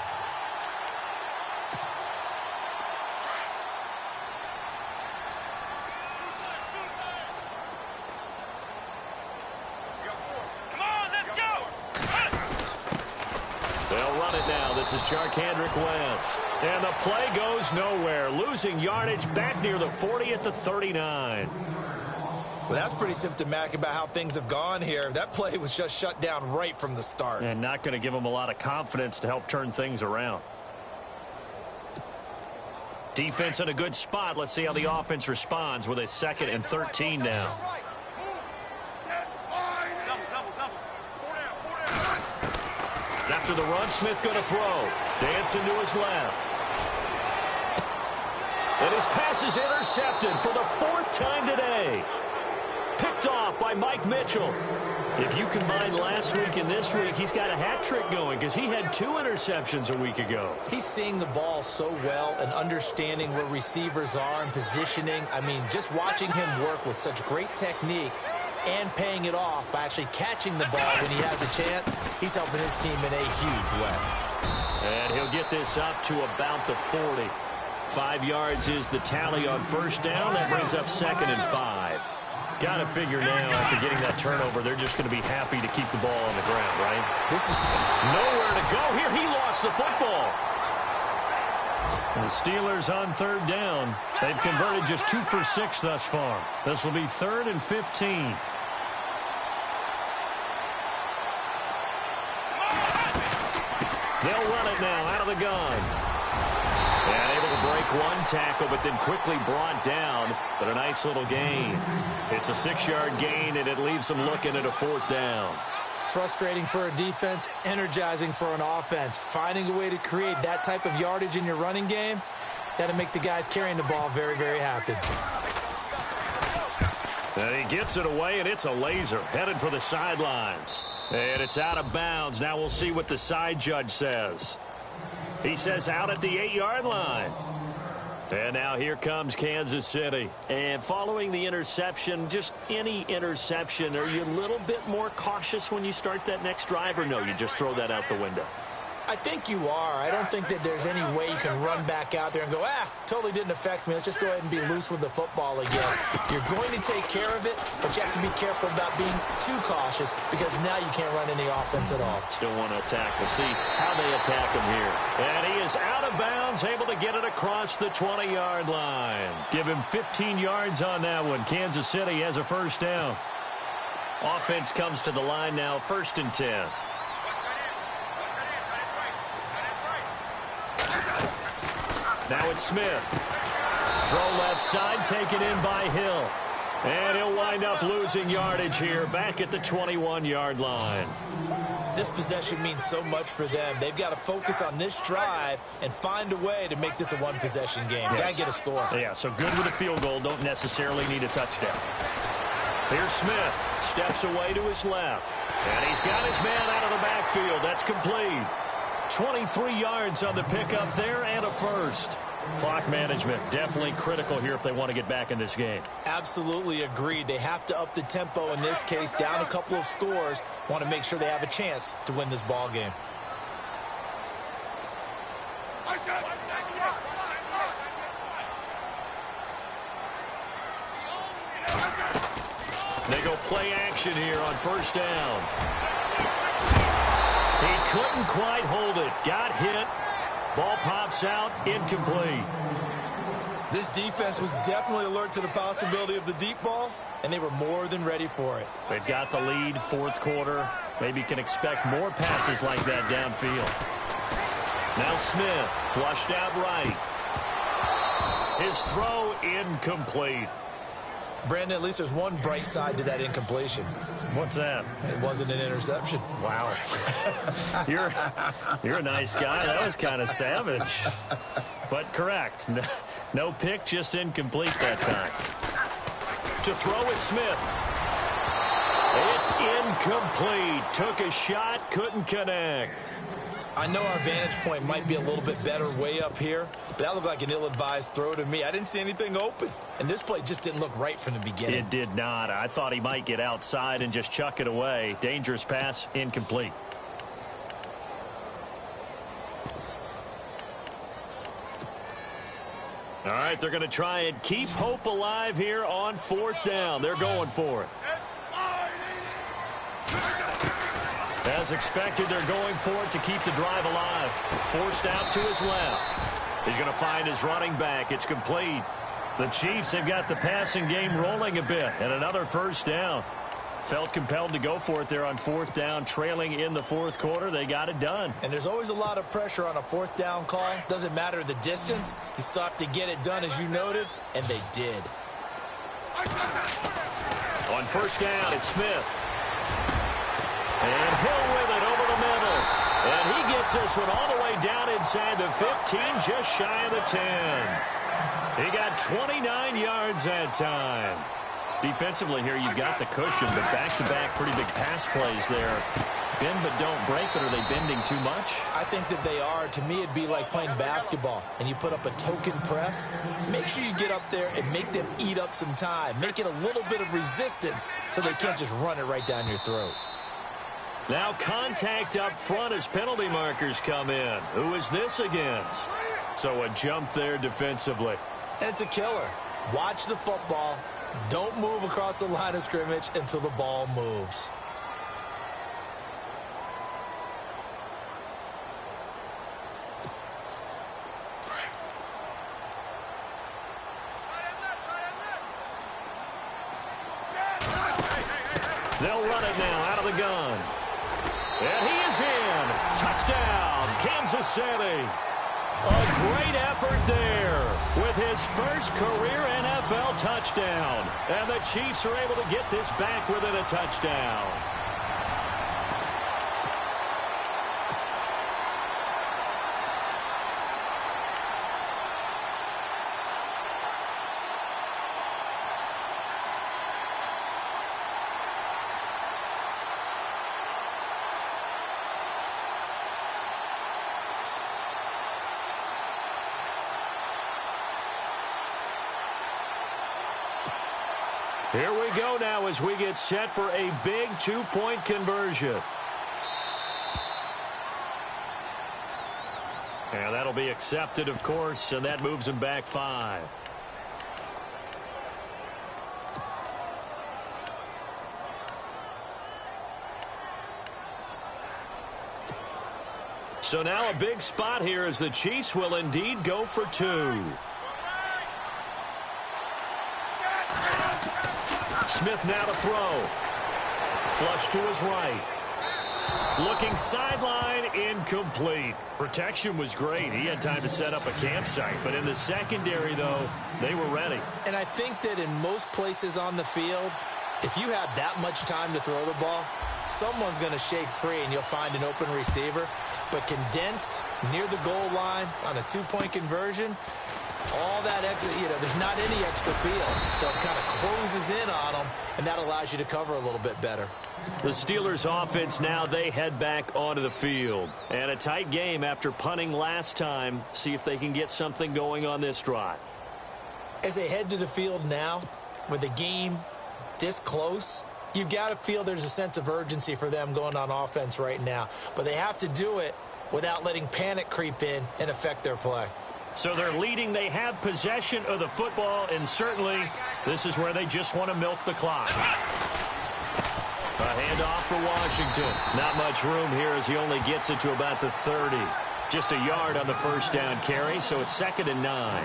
This is Charkandrick West. And the play goes nowhere. Losing yardage back near the 40 at the 39.
Well, that's pretty symptomatic about how things have gone here. That play was just shut down right from the start.
And not going to give them a lot of confidence to help turn things around. Defense in a good spot. Let's see how the offense responds with a 2nd and 13 now. After the run, Smith going to throw. Dancing to his left. And his pass is intercepted for the 4th time today. Picked off by Mike Mitchell. If you combine last week and this week, he's got a hat trick going because he had 2 interceptions a week ago.
He's seeing the ball so well and understanding where receivers are and positioning. I mean, just watching him work with such great technique and paying it off by actually catching the ball when he has a chance, he's helping his team in a huge way.
And he'll get this up to about the 40. 5 yards is the tally on first down. That brings up 2nd and 5. Got to figure now, after getting that turnover, they're just going to be happy to keep the ball on the ground, right?
This is
nowhere to go here. He lost the football. And the Steelers on 3rd down. They've converted just 2 for 6 thus far. This will be 3rd and 15. They'll run it now out of the gun. And able to break one tackle, but then quickly brought down. But a nice little gain. It's a 6-yard gain, and it leaves them looking at a 4th down.
Frustrating for a defense, energizing for an offense. Finding a way to create that type of yardage in your running game, that'll make the guys carrying the ball very, very happy.
And he gets it away, and it's a laser. Headed for the sidelines. And it's out of bounds. Now we'll see what the side judge says. He says out at the 8-yard line. And now here comes Kansas City. And following the interception, just any interception, are you a little bit more cautious when you start that next drive, or no, you just throw that out the window?
I think you are. I don't think that there's any way you can run back out there and go, totally didn't affect me. Let's just go ahead and be loose with the football again. You're going to take care of it, but you have to be careful about being too cautious because now you can't run any offense at all.
Still want to attack. We'll see how they attack him here. And he is out of bounds, able to get it across the 20-yard line. Give him 15 yards on that one. Kansas City has a 1st down. Offense comes to the line now, 1st and 10. Now it's Smith. Throw left side, taken in by Hill. And he'll wind up losing yardage here, back at the 21-yard line.
This possession means so much for them. They've got to focus on this drive and find a way to make this a one-possession game.
Yes.
Got to get a score.
Yeah, so good with a field goal. Don't necessarily need a touchdown. Here's Smith. Steps away to his left. And he's got his man out of the backfield. That's complete. 23 yards on the pickup there and a 1st. Clock management definitely critical here if they want to get back in this game.
Absolutely agreed. They have to up the tempo in this case, down a couple of scores. Want to make sure they have a chance to win this ball game.
They go play action here on 1st down. He couldn't quite hold it. Got hit. Ball pops out. Incomplete.
This defense was definitely alert to the possibility of the deep ball, and they were more than ready for it.
They've got the lead, 4th quarter. Maybe can expect more passes like that downfield. Now Smith, flushed out right. His throw incomplete.
Brandon, at least there's one bright side to that incompletion.
What's that?
It wasn't an interception.
Wow. You're a nice guy. That was kind of savage. But correct. No pick, just incomplete that time. To throw is Smith. It's incomplete. Took a shot, couldn't connect.
I know our vantage point might be a little bit better way up here, but that looked like an ill-advised throw to me. I didn't see anything open, and this play just didn't look right from the beginning.
It did not. I thought he might get outside and just chuck it away. Dangerous pass, incomplete. All right, they're going to try and keep hope alive here on 4th down. They're going for it. As expected, they're going for it to keep the drive alive. Forced out to his left. He's going to find his running back. It's complete. The Chiefs have got the passing game rolling a bit, and another first down. Felt compelled to go for it there on fourth down, trailing in the fourth quarter. They got it done. And there's always a lot of pressure on a fourth down call. Doesn't matter the distance. You still have to get it done, as you noted, and they did. On first down, it's Smith. And Hill with it over the middle. And he gets this one all the way down inside the 15, just shy of the 10. He got 29 yards that time. Defensively here, you've got the cushion, but back-to-back pretty big pass plays there. Bend but don't break, but are they bending too much? I think that they are. To me, it'd be like playing basketball, and you put up a token press. Make sure you get up there and make them eat up some time. Make it a little bit of resistance so they can't just run it right down your throat. Now contact up front as penalty markers come in. Who is this against? So a jump there defensively. And it's a killer. Watch the football. Don't move across the line of scrimmage until the ball moves. They'll run it now out of the gun. And he is in. Touchdown, Kansas City. A great effort there with his first career NFL touchdown. And the Chiefs are able to get this back within a touchdown. Here we go now as we get set for a big two-point conversion. And that'll be accepted, of course, and that moves them back 5. So now a big spot here as the Chiefs will indeed go for 2. Smith now to throw. Flush to his right. Looking sideline, incomplete. Protection was great. He had time to set up a campsite. But in the secondary, though, they were ready. And I think that in most places on the field, if you have that much time to throw the ball, someone's going to shake free and you'll find an open receiver. But condensed near the goal line on a two-point conversion, all that extra, there's not any extra field. So it kind of closes in on them, and that allows you to cover a little bit better. The Steelers offense now, they head back onto the field. And a tight game after punting last time. See if they can get something going on this drive. As they head to the field now, with the game this close, you've got to feel there's a sense of urgency for them going on offense right now. But they have to do it without letting panic creep in and affect their play. So they're leading. They have possession of the football, and certainly this is where they just want to milk the clock. A handoff for Washington. Not much room here as he only gets it to about the 30. Just a yard on the first down carry, so it's 2nd and 9.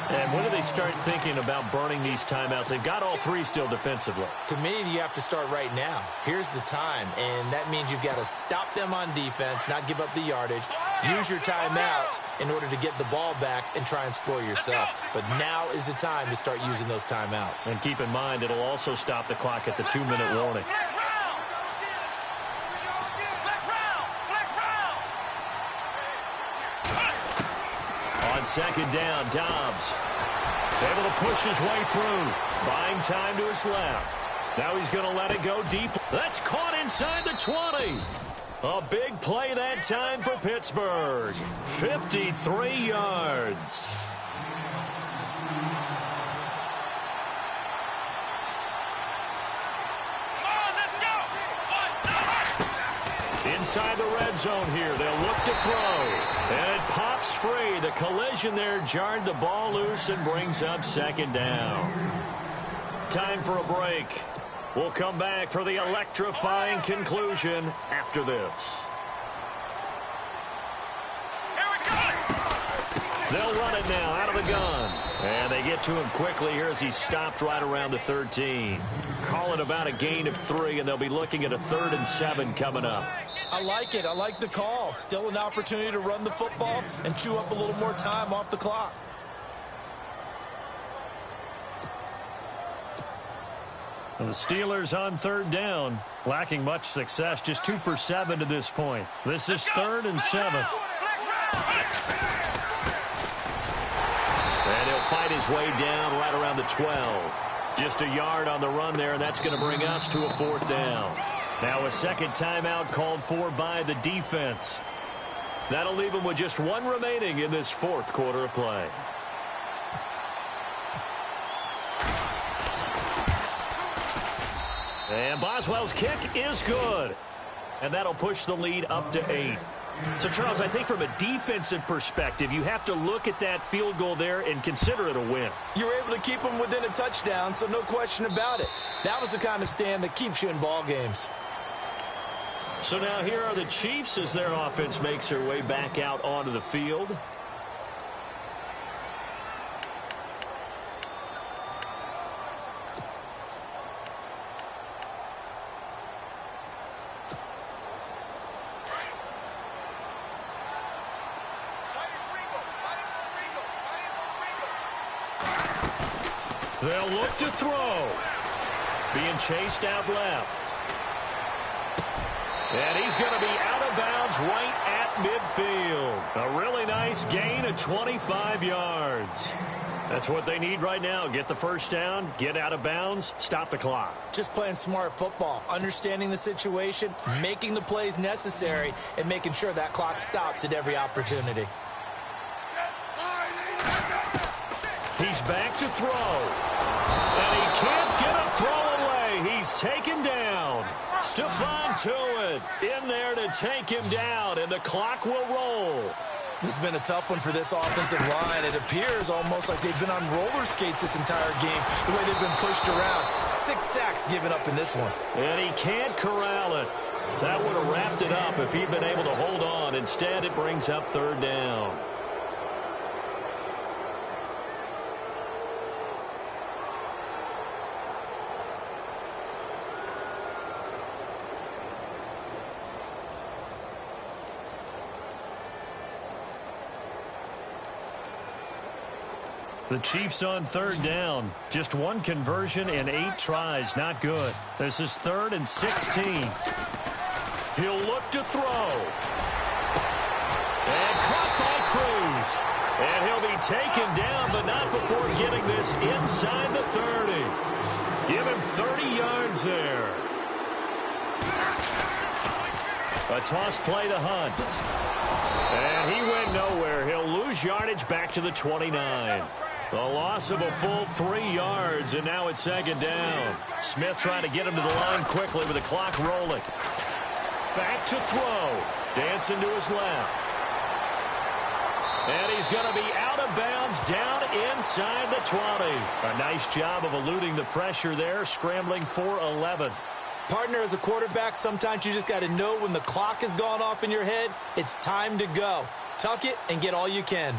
And when do they start thinking about burning these timeouts? They've got all 3 still defensively. To me, you have to start right now. Here's the time, and that means you've got to stop them on defense, not give up the yardage. Use your timeouts in order to get the ball back and try and score yourself. But now is the time to start using those timeouts. And keep in mind, it'll also stop the clock at the 2-minute warning. On second down, Dobbs able to push his way through, buying time to his left. Now he's going to let it go deep. That's caught inside the 20. A big play that time for Pittsburgh. 53 yards. Inside the red zone here, they'll look to throw. And it pops free. The collision there jarred the ball loose and brings up 2nd down. Time for a break. We'll come back for the electrifying conclusion after this.
Here we go.
They'll run it now out of the gun. And they get to him quickly here as he's stopped right around the 13. Call it about a gain of 3, and they'll be looking at a 3rd and 7 coming up.
I like it. I like the call. Still an opportunity to run the football and chew up a little more time off the clock.
And the Steelers on 3rd down, lacking much success, just 2 for 7 to this point. This is 3rd and 7. And he'll fight his way down right around the 12. Just a yard on the run there, and that's going to bring us to a 4th down. Now a second timeout called for by the defense. That'll leave them with just 1 remaining in this 4th quarter of play. And Boswell's kick is good. And that'll push the lead up to 8. So, Charles, I think from a defensive perspective, you have to look at that field goal there and consider it a win.
You were able to keep them within a touchdown, so no question about it. That was the kind of stand that keeps you in ball games.
So now here are the Chiefs as their offense makes their way back out onto the field. They'll look to throw. Being chased out left. And he's going to be out of bounds right at midfield. A really nice gain of 25 yards. That's what they need right now. Get the first down, get out of bounds, stop the clock.
Just playing smart football, understanding the situation, making the plays necessary, and making sure that clock stops at every opportunity.
He's back to throw. And he can't get a throw away. He's taken down. Stephon Tuitt in there to take him down, and the clock will roll.
This has been a tough one for this offensive line. It appears almost like they've been on roller skates this entire game, the way they've been pushed around. 6 sacks given up in this one.
And he can't corral it. That would have wrapped it up if he'd been able to hold on. Instead, it brings up 3rd down. The Chiefs on 3rd down. Just 1 conversion in 8 tries. Not good. This is 3rd and 16. He'll look to throw. And caught by Cruz. And he'll be taken down, but not before getting this inside the 30. Give him 30 yards there. A toss play to Hunt. And he went nowhere. He'll lose yardage back to the 29. A loss of a full 3 yards, and now it's 2nd down. Smith trying to get him to the line quickly with the clock rolling. Back to throw. Dancing to his left. And he's going to be out of bounds down inside the 20. A nice job of eluding the pressure there, scrambling for 11.
Partner, as a quarterback, sometimes you just got to know when the clock has gone off in your head, it's time to go. Tuck it and get all you can.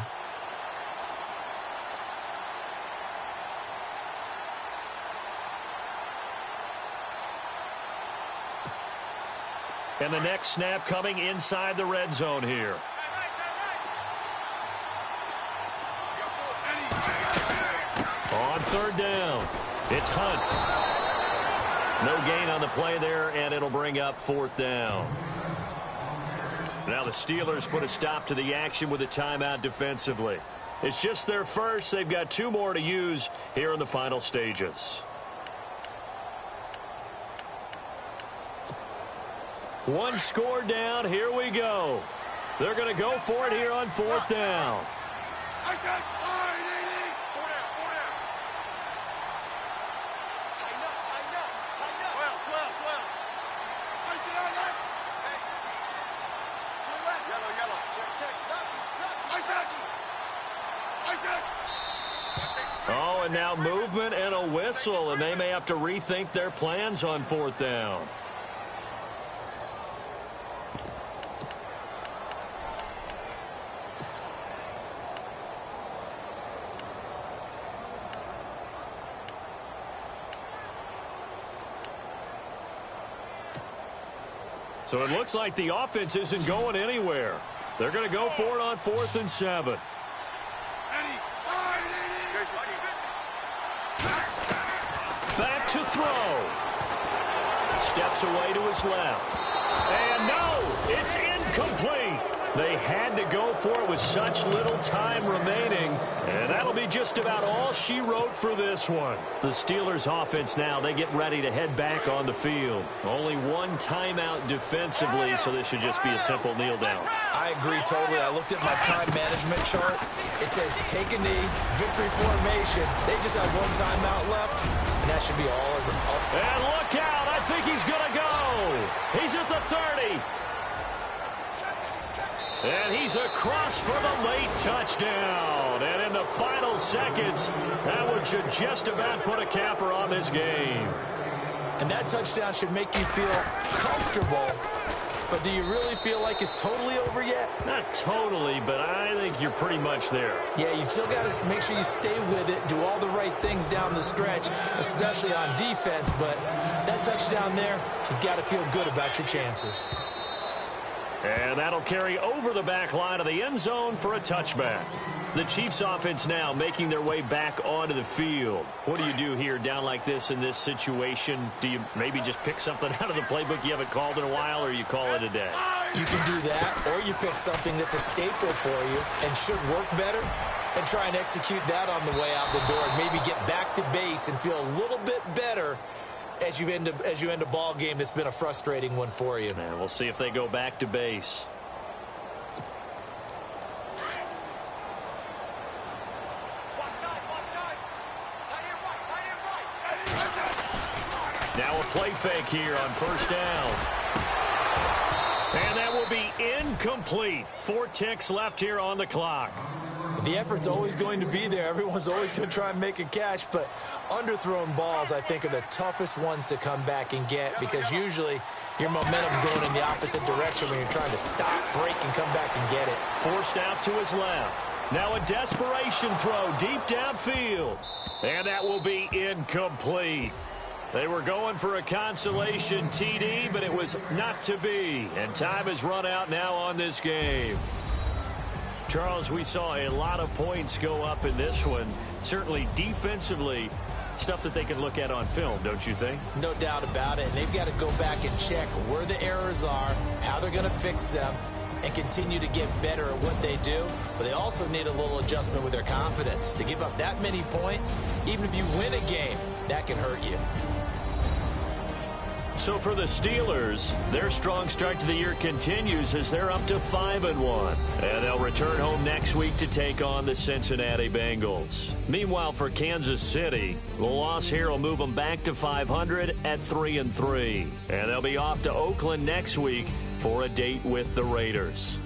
And the next snap coming inside the red zone here. On 3rd down, it's Hunt. No gain on the play there, and it'll bring up 4th down. Now the Steelers put a stop to the action with a timeout defensively. It's just their first. They've got 2 more to use here in the final stages. 1 score down. Here we go. They're going to go for it here on 4th down. now movement and a whistle, and they may have to rethink their plans on 4th down. So it looks like the offense isn't going anywhere. They're going to go for it on 4th and 7. Back to throw. Steps away to his left. And no, it's incomplete. They had to go for it with such little time remaining. And that'll be just about all she wrote for this one. The Steelers offense now, they get ready to head back on the field. Only one timeout defensively, so this should just be a simple kneel down.
I agree totally. I looked at my time management chart. It says take a knee, victory formation. They just have one timeout left, and that should be all.
And look out. I think he's going to go. He's at the 30. And he's across for the late touchdown. And in the final seconds, that one should just about put a capper on this game.
And that touchdown should make you feel comfortable. But do you really feel like it's totally over yet?
Not totally, but I think you're pretty much there.
Yeah, you still got to make sure you stay with it, do all the right things down the stretch, especially on defense. But that touchdown there, you've got to feel good about your chances.
And that'll carry over the back line of the end zone for a touchback. The Chiefs offense now making their way back onto the field. What do you do here down like this in this situation? Do you maybe just pick something out of the playbook you haven't called in a while, or you call it a day?
You can do that, or you pick something that's a staple for you and should work better and try and execute that on the way out the door and maybe get back to base and feel a little bit better as you end a ball game that's been a frustrating one for you.
And we'll see if they go back to base. Now a play fake here on 1st down. And that will be incomplete. 4 ticks left here on the clock.
The effort's always going to be there. Everyone's always going to try and make a catch, but underthrown balls, I think, are the toughest ones to come back and get because usually your momentum's going in the opposite direction when you're trying to stop, break, and come back and get it.
Forced out to his left. Now a desperation throw deep downfield. And that will be incomplete. They were going for a consolation TD, but it was not to be. And time has run out now on this game. Charles, we saw a lot of points go up in this one. Certainly defensively, stuff that they can look at on film, don't you think?
No doubt about it. And they've got to go back and check where the errors are, how they're going to fix them, and continue to get better at what they do. But they also need a little adjustment with their confidence. To give up that many points, even if you win a game, that can hurt you.
So for the Steelers, their strong start to the year continues as they're up to 5-1. And they'll return home next week to take on the Cincinnati Bengals. Meanwhile, for Kansas City, the loss here will move them back to 500 at 3-3. And they'll be off to Oakland next week for a date with the Raiders.